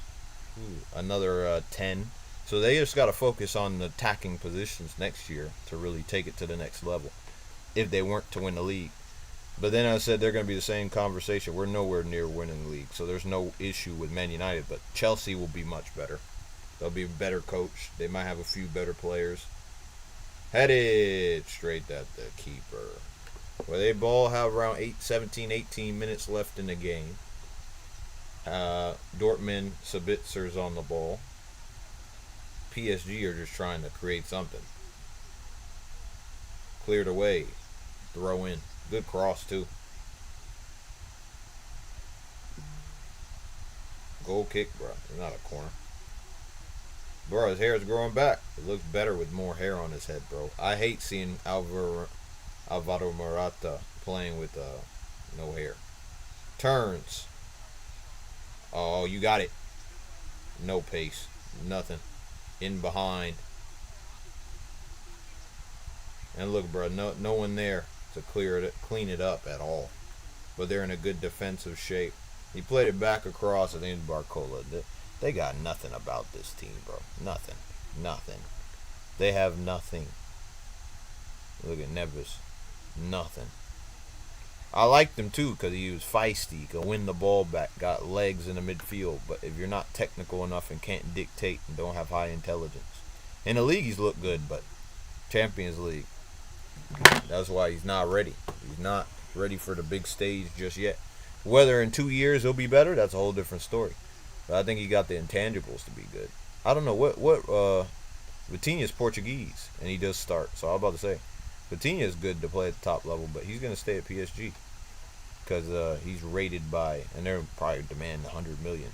10. So they just got to focus on the attacking positions next year to really take it to the next level if they weren't to win the league. But then I said they're going to be the same conversation. We're nowhere near winning the league, so there's no issue with Man United. But Chelsea will be much better. They'll be better coached. They might have a few better players. Headed straight at the keeper. Well, they ball have around 18 minutes left in the game. Dortmund, Sabitzer's on the ball. PSG are just trying to create something. Cleared away. Throw in. Good cross, too. Goal kick, bro. It's not a corner. Bro, his hair is growing back. It looks better with more hair on his head, bro. I hate seeing Alvaro Morata playing with no hair. Turns. Oh, you got it. No pace. Nothing. In behind. And look, bro, no one there to clean it up at all. But they're in a good defensive shape. He played it back across at the end of Barcola. They got nothing about this team, bro. Nothing. Nothing. They have nothing. Look at Neves. Nothing. I liked him too because he was feisty, could win the ball back, got legs in the midfield. But if you're not technical enough and can't dictate and don't have high intelligence, in the league he's looked good, but Champions League, that's why he's not ready. He's not ready for the big stage just yet. Whether in 2 years he'll be better, that's a whole different story. But I think he got the intangibles to be good. I don't know what Vitinha's Portuguese and he does start. So I was about to say, Vitinha is good to play at the top level, but he's going to stay at PSG because he's rated by, and they're probably demanding 100 million.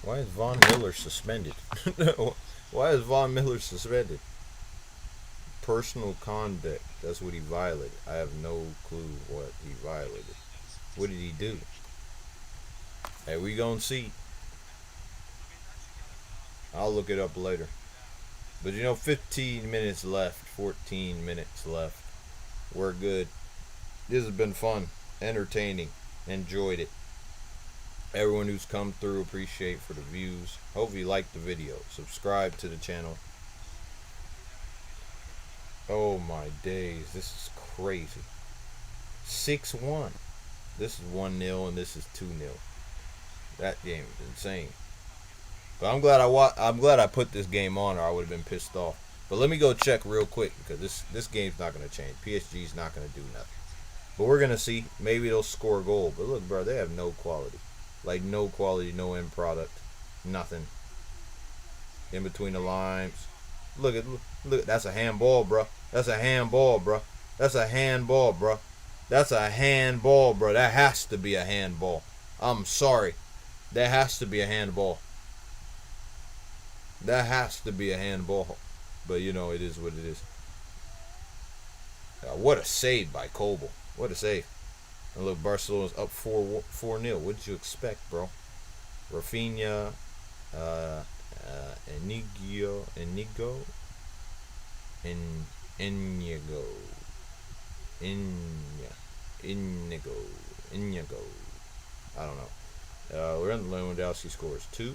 Why is Von Miller suspended? Why is Von Miller suspended? Personal conduct. That's what he violated. I have no clue what he violated. What did he do? Hey, we gonna see. I'll look it up later. But 15 minutes left. 14 minutes left. We're good. This has been fun. Entertaining. Enjoyed it. Everyone who's come through, appreciate for the views. Hope you liked the video. Subscribe to the channel. Oh my days. This is crazy. 6-1. This is 1-0 and this is 2-0. That game is insane. But I'm glad I put this game on, or I would have been pissed off. But let me go check real quick, because this game's not going to change. PSG's not going to do nothing. But we're going to see. Maybe they'll score a goal. But look, bro, they have no quality. Like, no quality, no end product. Nothing. In between the lines. Look, that's a handball, bro. That's a handball, bro. That's a handball, bro. That's a handball, bro. That has to be a handball. I'm sorry. That has to be a handball. That has to be a handball. But, it is what it is. What a save by Kobel. What a save. And look, Barcelona's up 4-0. What did you expect, bro? Rafinha, Inigo, I don't know. Lewandowski scores 2.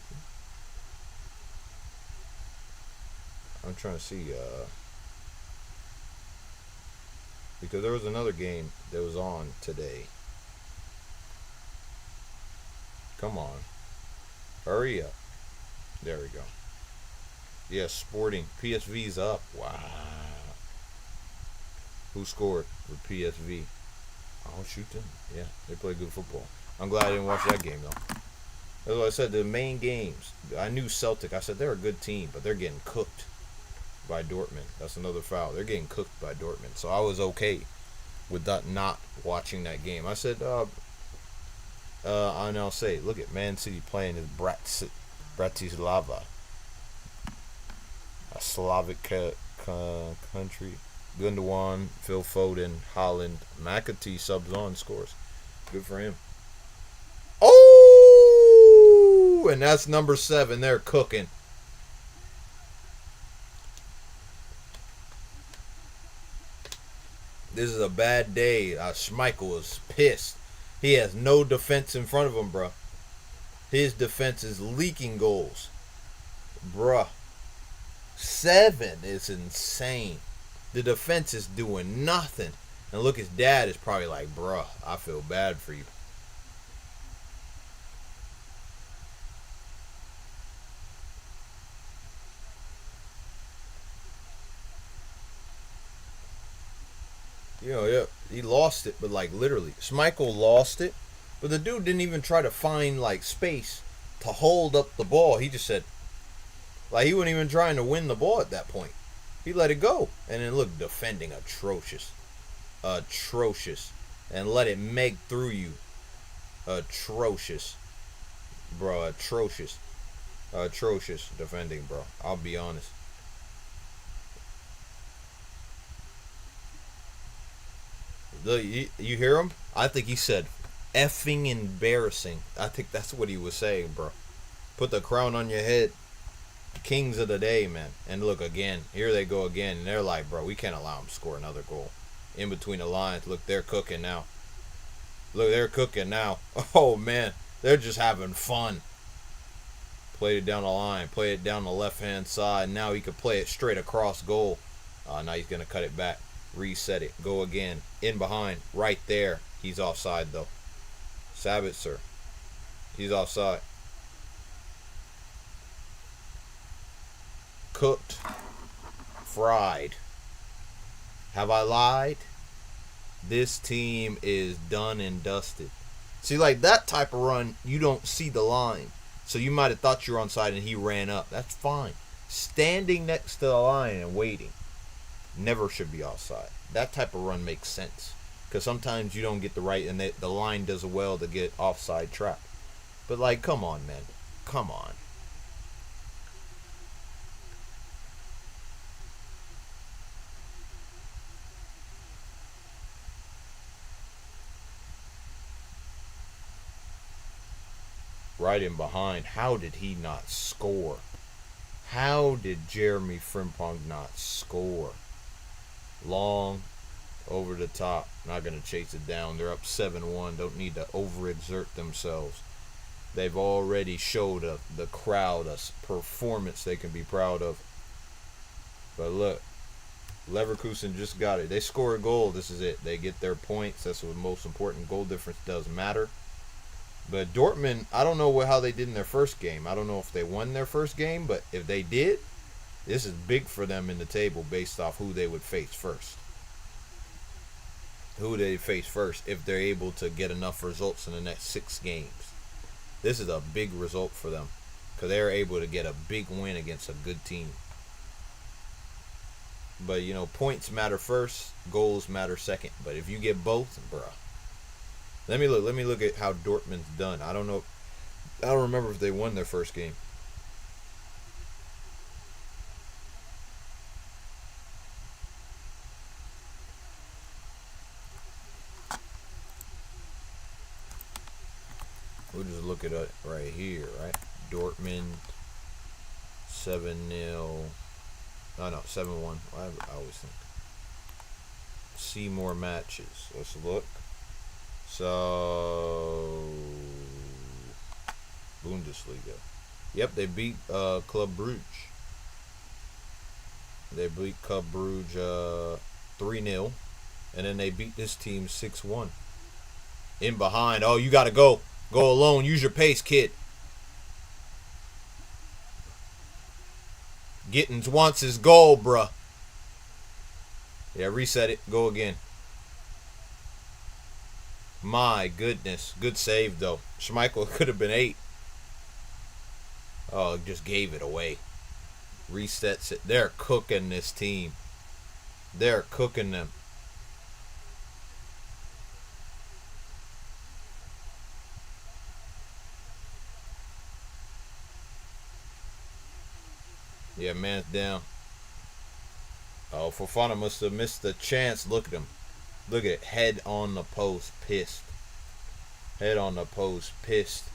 I'm trying to see, because there was another game that was on today. Come on. Hurry up. There we go. Yeah, Sporting. PSV's up. Wow. Who scored for PSV? Oh, shoot them. Yeah, they play good football. I'm glad I didn't watch that game, though. That's what I said. The main games, I knew Celtic. I said they're a good team, but they're getting cooked by Dortmund. That's another foul. They're getting cooked by Dortmund. So I was okay with that, not watching that game. I said, I'll say, look at Man City playing as Bratislava, a Slavic country. Gundogan, Phil Foden, Holland, McAtee subs on, scores. Good for him. Oh, and that's number 7. They're cooking. This is a bad day. Schmeichel is pissed. He has no defense in front of him, bro. His defense is leaking goals. Bruh. 7 is insane. The defense is doing nothing. And look, his dad is probably like, bruh, I feel bad for you. Yeah, he lost it, but like literally. Schmeichel lost it, but the dude didn't even try to find like space to hold up the ball. He just said, like, he wasn't even trying to win the ball at that point. He let it go. And then look, defending atrocious. Atrocious. And let it meg through you. Atrocious. Bro, atrocious. Atrocious defending, bro. I'll be honest. You hear him? I think he said, effing embarrassing. I think that's what he was saying, bro. Put the crown on your head. Kings of the day, man. And look, again. Here they go again. And they're like, bro, we can't allow them to score another goal. In between the lines. Look, they're cooking now. Look, they're cooking now. Oh, man. They're just having fun. Played it down the line. Played it down the left-hand side. Now he could play it straight across goal. Now he's going to cut it back. Reset it. Go again. In behind. Right there. He's offside, though. Sabitzer. He's offside. Cooked. Fried. Have I lied? This team is done and dusted. See, like that type of run, you don't see the line. So you might have thought you were onside and he ran up. That's fine. Standing next to the line and waiting never should be offside. That type of run makes sense. Because sometimes you don't get the right, and the line does well to get offside trap. But, like, come on, man. Come on. right in behind. How did he not score? How did Jeremy Frimpong not score? Long, over the top. Not going to chase it down. They're up 7-1. Don't need to overexert themselves. They've already showed the crowd a performance they can be proud of. But look, Leverkusen just got it. They score a goal. This is it. They get their points. That's what's most important. Goal difference does matter. But Dortmund, I don't know how they did in their first game. I don't know if they won their first game, but if they did, this is big for them in the table based off who they would face first. Who they face first if they're able to get enough results in the next 6 games. This is a big result for them because they're able to get a big win against a good team. But, you know, points matter first, goals matter second. But if you get both, bruh. Let me look at how Dortmund's done. I don't know. I don't remember if they won their first game. We'll just look it up right here, right? Dortmund 7-0. No, 7-1. I always think. See more matches. Let's look. So, Bundesliga. Yep, they beat Club Brugge. They beat Club Brugge 3-0. And then they beat this team 6-1. In behind. Oh, you got to go. Go alone. Use your pace, kid. Gittins wants his goal, bruh. Yeah, reset it. Go again. My goodness. Good save, though. Schmeichel could have been 8. Oh, just gave it away. Resets it. They're cooking this team. They're cooking them. Yeah, man's down. Oh, Fofana must have missed the chance. Look at him. Look at it. Head on the post. Pissed. Head on the post. Pissed.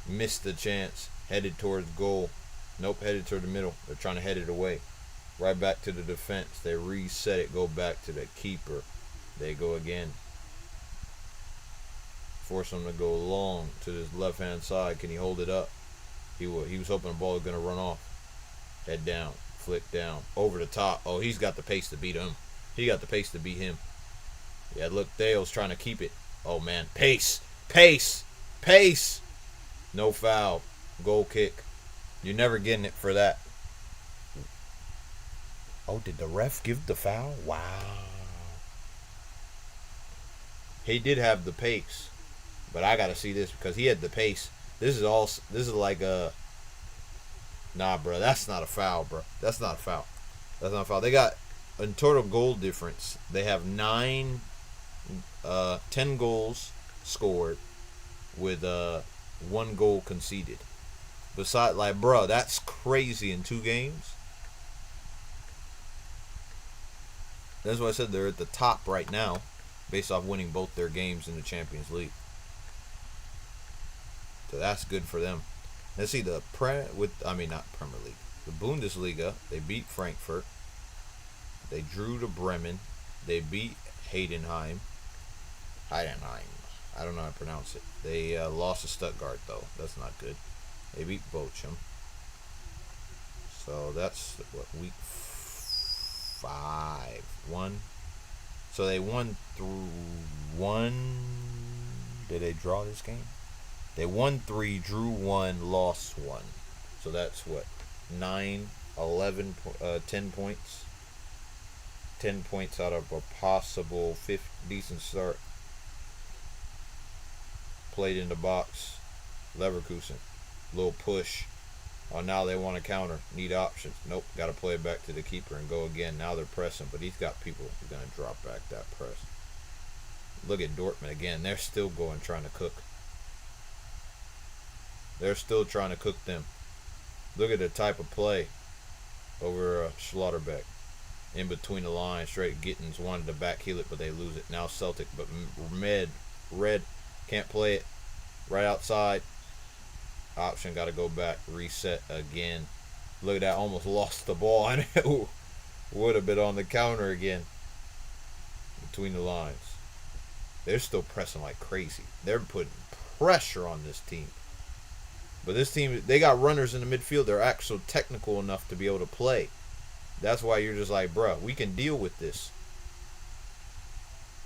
Missed the chance. Headed towards goal. Nope, headed toward the middle. They're trying to head it away. Right back to the defense. They reset it. Go back to the keeper. They go again. Force him to go long to his left-hand side. Can he hold it up? He was hoping the ball was going to run off. Head down. Flick down. Over the top. Oh, he's got the pace to beat him. He got the pace to beat him. Yeah, look, Dale's trying to keep it. Oh, man. Pace. Pace. Pace. No foul. Goal kick. You're never getting it for that. Oh, did the ref give the foul? Wow. He did have the pace. But I got to see this because he had the pace. This is like a... Nah, bro. That's not a foul, bro. That's not a foul. That's not a foul. They got, in total goal difference, they have 10 goals scored with 1 goal conceded. Besides, like, bro, that's crazy in 2 games. That's why I said they're at the top right now, based off winning both their games in the Champions League. So that's good for them. Let's see not Premier League. The Bundesliga, they beat Frankfurt. They drew to Bremen. They beat Heidenheim. I don't know how to pronounce it. They lost to Stuttgart, though. That's not good. They beat Bochum. So that's what, week 5. 1. So they won through 1. Did they draw this game? They won 3, drew 1, lost 1. So that's what? 9, 11, 10 points. 10 points out of a possible decent start. Played in the box. Leverkusen. Little push. Oh, now they want to counter. Need options. Nope. Got to play it back to the keeper and go again. Now they're pressing, but he's got people who's going to drop back that press. Look at Dortmund again. They're still going, trying to cook. They're still trying to cook them. Look at the type of play over Schlotterbeck. In between the lines, straight. Gittins wanted to backheel it, but they lose it. Now Celtic, but Red can't play it. Right outside. Option got to go back. Reset again. Look at that. Almost lost the ball. And it would have been on the counter again. Between the lines. They're still pressing like crazy. They're putting pressure on this team. But this team, they got runners in the midfield. They're actually technical enough to be able to play. That's why you're just like, bruh, we can deal with this.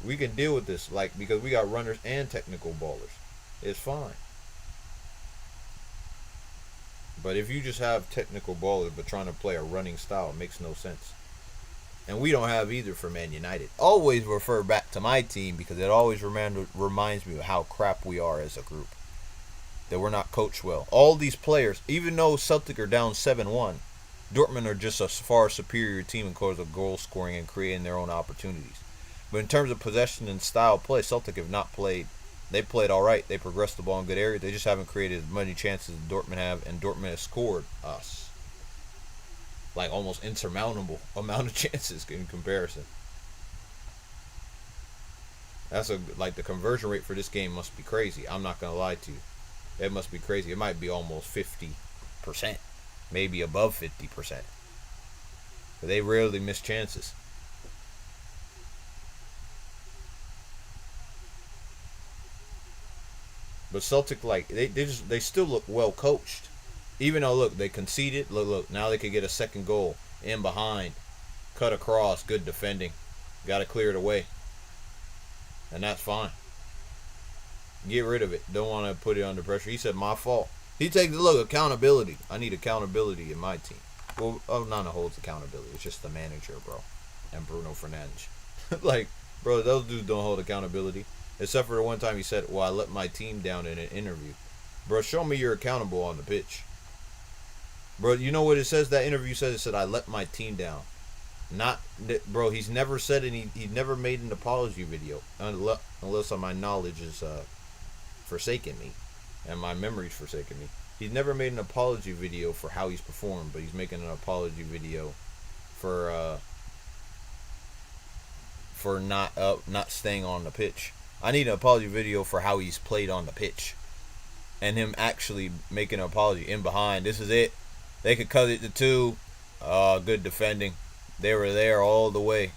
We can deal with this, like, because we got runners and technical ballers. It's fine. But if you just have technical ballers but trying to play a running style, it makes no sense. And we don't have either for Man United. Always refer back to my team because it always reminds me of how crap we are as a group. That we're not coached well. All these players, even though Celtic are down 7-1, Dortmund are just a far superior team in terms of goal scoring and creating their own opportunities. But in terms of possession and style play, Celtic have not played. They played all right. They progressed the ball in good areas. They just haven't created as many chances as Dortmund have, and Dortmund has scored us. Like almost insurmountable amount of chances in comparison. That's like the conversion rate for this game must be crazy. I'm not gonna lie to you. It must be crazy. It might be almost 50%. Maybe above 50%. But they rarely miss chances. But Celtic, like, they still look well coached. Even though, look, they conceded. Look, now they could get a second goal in behind. Cut across, good defending. Got to clear it away. And that's fine. Get rid of it. Don't want to put it under pressure. He said, my fault. He takes, look, accountability. I need accountability in my team. Well, Onana holds accountability. It's just the manager, bro. And Bruno Fernandes. Like, bro, those dudes don't hold accountability. Except for the one time he said, well, I let my team down in an interview. Bro, show me you're accountable on the pitch. Bro, you know what it says? That interview says, it said, I let my team down. Not, bro, he's never said any, he's never made an apology video. Unless my knowledge is forsaken me. And my memory's forsaken me. He's never made an apology video for how he's performed. But he's making an apology video for not staying on the pitch. I need an apology video for how he's played on the pitch. And him actually making an apology in behind. This is it. They could cut it to 2. Good defending. They were there all the way.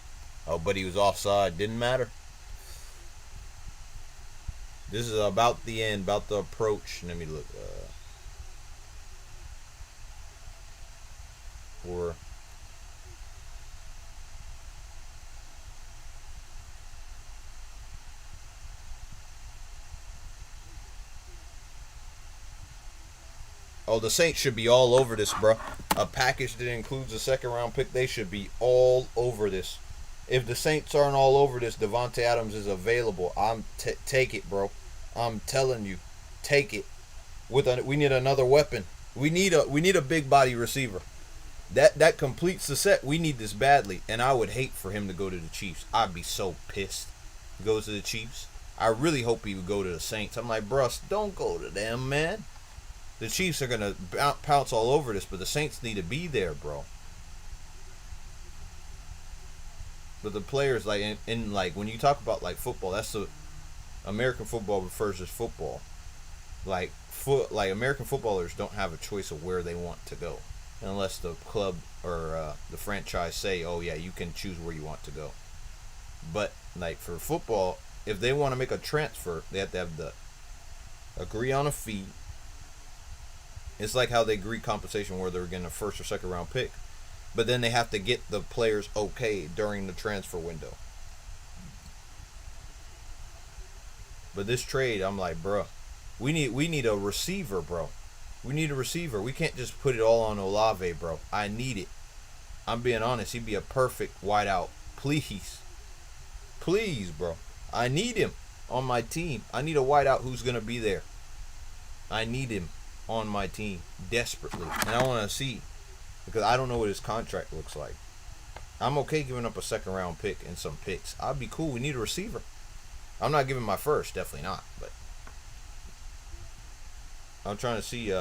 Oh, but he was offside. Didn't matter. This is about the end, about the approach. Let me look. For Oh, the Saints should be all over this, bro. A package that includes a second-round pick, they should be all over this. If the Saints aren't all over this, Devontae Adams is available. Take it, bro. I'm telling you, take it. We need another weapon. We need a big body receiver. That completes the set. We need this badly, and I would hate for him to go to the Chiefs. I'd be so pissed. He goes to the Chiefs. I really hope he would go to the Saints. I'm like, bro, don't go to them, man. The Chiefs are going to pounce all over this, but the Saints need to be there, bro. But the players, like, like, when you talk about, like, football, that's the American football refers to football. Like, American footballers don't have a choice of where they want to go. Unless the club or the franchise say, oh, yeah, you can choose where you want to go. But, like, for football, if they want to make a transfer, they have to have agree on a fee. It's like how they agree compensation where they're getting a first or second round pick. But then they have to get the players okay during the transfer window. But this trade, I'm like, bro, we need a receiver, bro. We need a receiver. We can't just put it all on Olave, bro. I need it. I'm being honest. He'd be a perfect wideout. Please. Please, bro. I need him on my team. I need a wideout who's going to be there. I need him on my team desperately. And I want to see, because I don't know what his contract looks like. I'm okay giving up a second round pick and some picks. I'd be cool. We need a receiver. I'm not giving my first, definitely not. But I'm trying to see.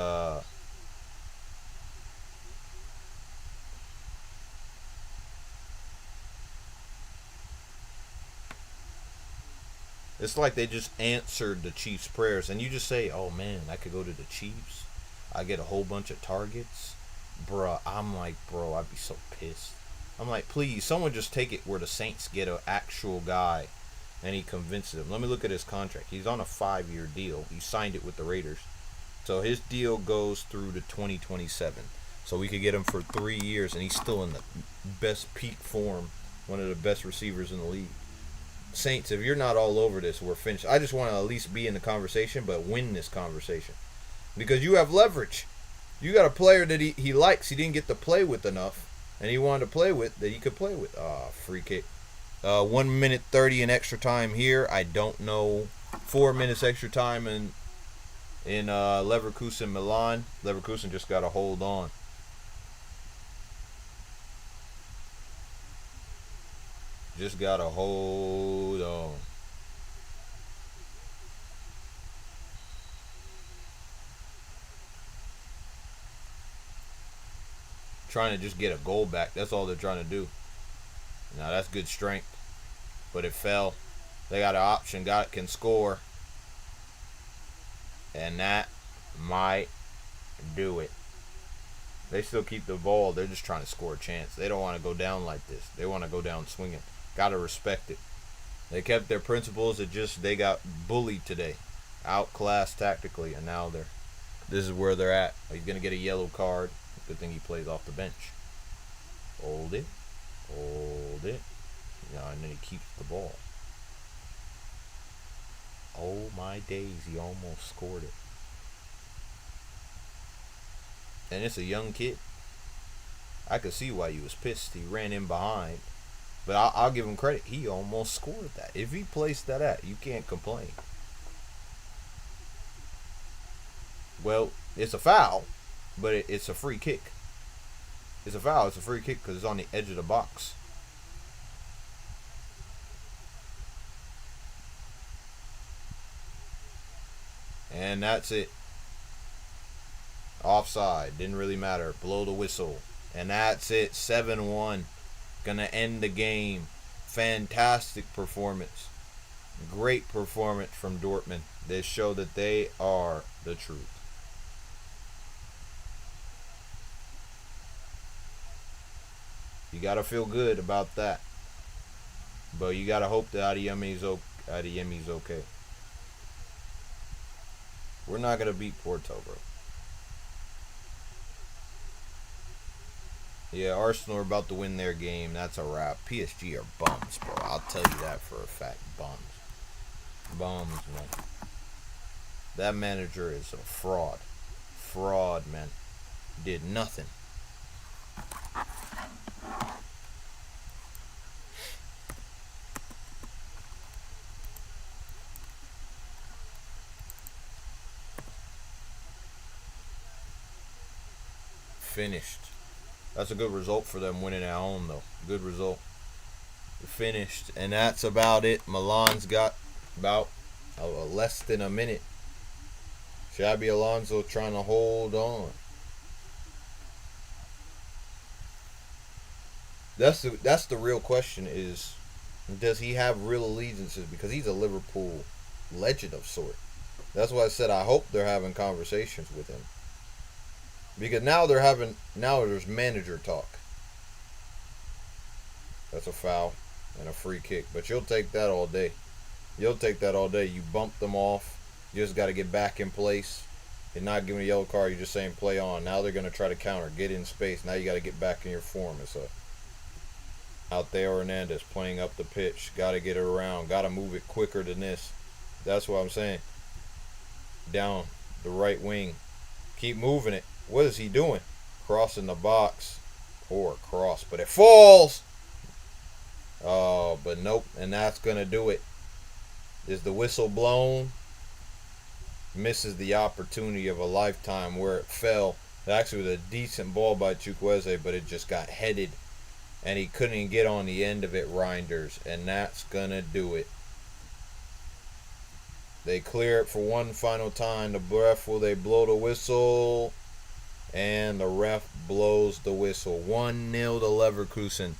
It's like they just answered the Chiefs' prayers, and you just say, "Oh man, I could go to the Chiefs." I get a whole bunch of targets. Bruh, I'm like, bro, I'd be so pissed. I'm like, please, someone just take it where the Saints get an actual guy and he convinces them. Let me look at his contract. He's on a 5-year deal. He signed it with the Raiders. So his deal goes through to 2027. So we could get him for 3 years, and he's still in the best peak form, one of the best receivers in the league. Saints, if you're not all over this, we're finished. I just want to at least be in the conversation, but win this conversation. Because you have leverage. You got a player that he likes, he didn't get to play with enough, and he wanted to play with, that he could play with. Free kick. 1 minute 30 in extra time here. I don't know. 4 minutes extra time in Leverkusen, Milan. Leverkusen just got to hold on. Just got to hold on. Trying to just get a goal back. That's all they're trying to do. Now that's good strength. But it fell. They got an option. Can score. And that might do it. They still keep the ball. They're just trying to score a chance. They don't want to go down like this. They want to go down swinging. Got to respect it. They kept their principles. They got bullied today. Outclassed tactically. And now this is where they're at. He's going to get a yellow card. Good thing he plays off the bench. Hold it. Hold it. And then he keeps the ball. Oh my days, he almost scored it. And it's a young kid. I could see why he was pissed. He ran in behind. But I'll give him credit. He almost scored that. If he placed that at, you can't complain. Well, it's a foul, but it's a free kick. It's a foul. It's a free kick because it's on the edge of the box. And that's it. Offside. Didn't really matter. Blow the whistle. And that's it. 7-1. Gonna end the game. Fantastic performance. Great performance from Dortmund. They show that they are the truth. You gotta feel good about that. But you gotta hope that Adeyemi's okay. We're not going to beat Porto, bro. Yeah, Arsenal are about to win their game. That's a wrap. PSG are bums, bro. I'll tell you that for a fact. Bums. Bums, man. That manager is a fraud. Fraud, man. Did nothing. Finished. That's a good result for them winning at home, though. Good result. Finished. And that's about it. Milan's got about less than a minute. Xabi Alonso trying to hold on. That's the real question is, does he have real allegiances? Because he's a Liverpool legend of sort. That's why I said I hope they're having conversations with him. Because now there's manager talk. That's a foul and a free kick. But you'll take that all day. You'll take that all day. You bumped them off. You just got to get back in place. You're not giving a yellow card. You're just saying play on. Now they're going to try to counter. Get in space. Now you got to get back in your form. It's Theo Hernandez playing up the pitch. Got to get it around. Got to move it quicker than this. That's what I'm saying. Down the right wing. Keep moving it. What is he doing? Crossing the box. Poor cross. But it falls. Oh, but nope. And that's going to do it. Is the whistle blown? Misses the opportunity of a lifetime where it fell. It actually was a decent ball by Chukwueze, but it just got headed. And he couldn't even get on the end of it, Reinders. And that's going to do it. They clear it for one final time. The ref, will they blow the whistle? And the ref blows the whistle. 1-0 to Leverkusen.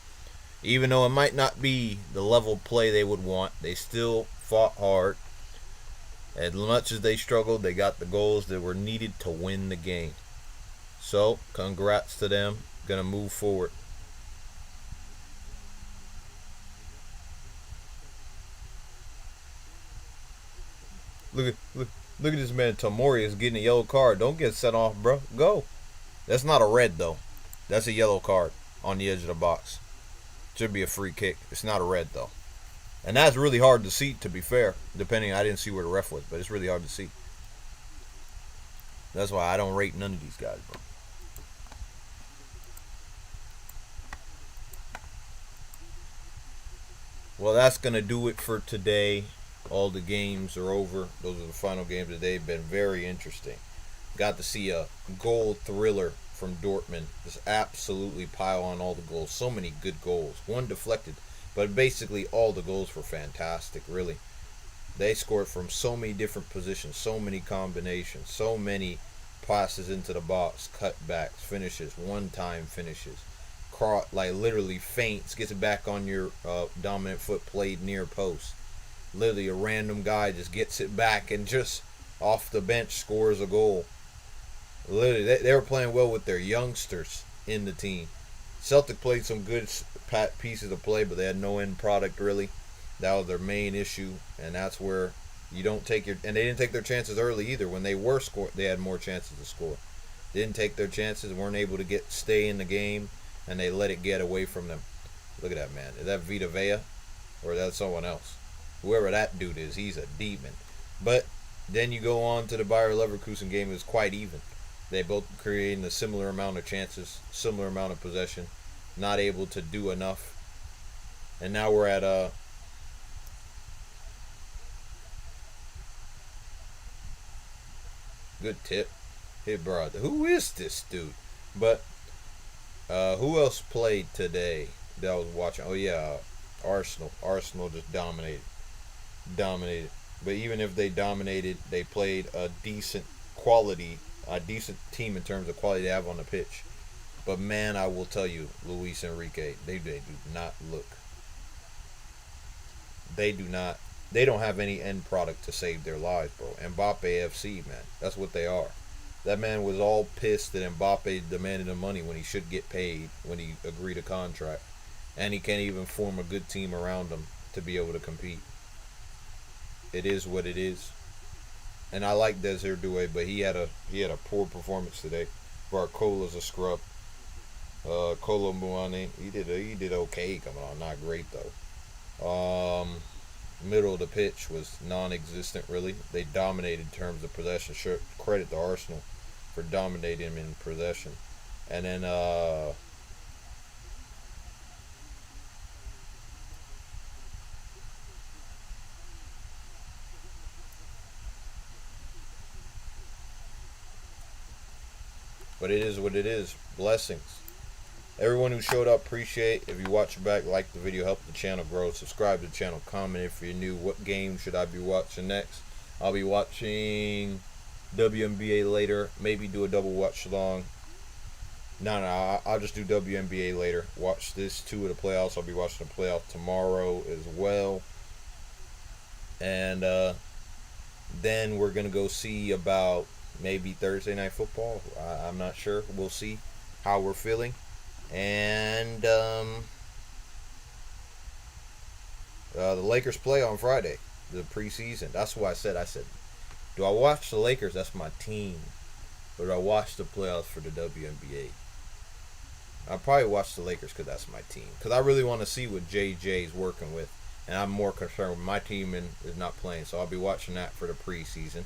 Even though it might not be the level play they would want, they still fought hard. As much as they struggled, they got the goals that were needed to win the game. So, congrats to them. Gonna move forward. Look at this man. Tomori is getting a yellow card. Don't get sent off, bro. Go. That's not a red though. That's a yellow card on the edge of the box. Should be a free kick. It's not a red though. And that's really hard to see, to be fair. Depending, I didn't see where the ref was, but it's really hard to see. That's why I don't rate none of these guys, bro. Well, that's going to do it for today. All the games are over. Those are the final games of the day. Been very interesting. Got to see a goal thriller from Dortmund. Just absolutely pile on all the goals. So many good goals. One deflected. But basically all the goals were fantastic, really. They scored from so many different positions. So many combinations. So many passes into the box. Cutbacks. Finishes. One-time finishes. Like literally feints, gets it back on your dominant foot, played near post. Literally a random guy just gets it back and just off the bench scores a goal. Literally, they were playing well with their youngsters in the team. Celtic played some good pieces of play, but they had no end product really. That was their main issue, and that's where you don't take your. And they didn't take their chances early either. When they were scored, they had more chances to score. They didn't take their chances, weren't able to stay in the game. And they let it get away from them. Look at that man. Is that Vita Vea? Or is that someone else? Whoever that dude is, he's a demon. But then you go on to the Bayer Leverkusen game. It was quite even. They both creating a similar amount of chances, similar amount of possession. Not able to do enough. And now we're at good tip. Hey, bro. Who is this dude? But who else played today that I was watching? Oh yeah, Arsenal. Arsenal just dominated. But even if they dominated, they played a decent team in terms of quality they have on the pitch. But man, I will tell you, Luis Enrique, they do not look. They do not. They don't have any end product to save their lives, bro. Mbappe FC, man, that's what they are. That man was all pissed that Mbappe demanded the money when he should get paid when he agreed a contract. And he can't even form a good team around him to be able to compete. It is what it is. And I like Desir Doué, but he had a poor performance today. Barcola's a scrub. Kolo Muani, he did okay coming on, not great though. Middle of the pitch was non-existent really. They dominated in terms of possession. Sure, credit to Arsenal for dominating him in possession. And then but it is what it is. Blessings. Everyone who showed up, appreciate. If you watch back, like the video, help the channel grow. Subscribe to the channel, comment if you're new. What game should I be watching next? I'll be watching WNBA later. Maybe do a double watch along. No, I'll just do WNBA later. Watch this 2 of the playoffs. I'll be watching the playoff tomorrow as well. And then we're going to go see about maybe Thursday night football. I'm not sure. We'll see how we're feeling. And the Lakers play on Friday, the preseason. That's why I said, do I watch the Lakers? That's my team. Or do I watch the playoffs for the WNBA? I'll probably watch the Lakers because that's my team. Because I really want to see what JJ is working with. And I'm more concerned with my team and is not playing. So I'll be watching that for the preseason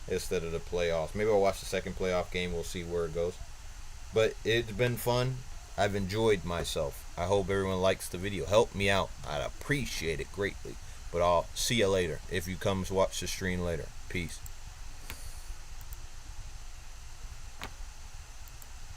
instead of the playoffs. Maybe I'll watch the second playoff game. We'll see where it goes. But it's been fun. I've enjoyed myself. I hope everyone likes the video. Help me out. I'd appreciate it greatly. But I'll see you later if you come watch the stream later. Peace.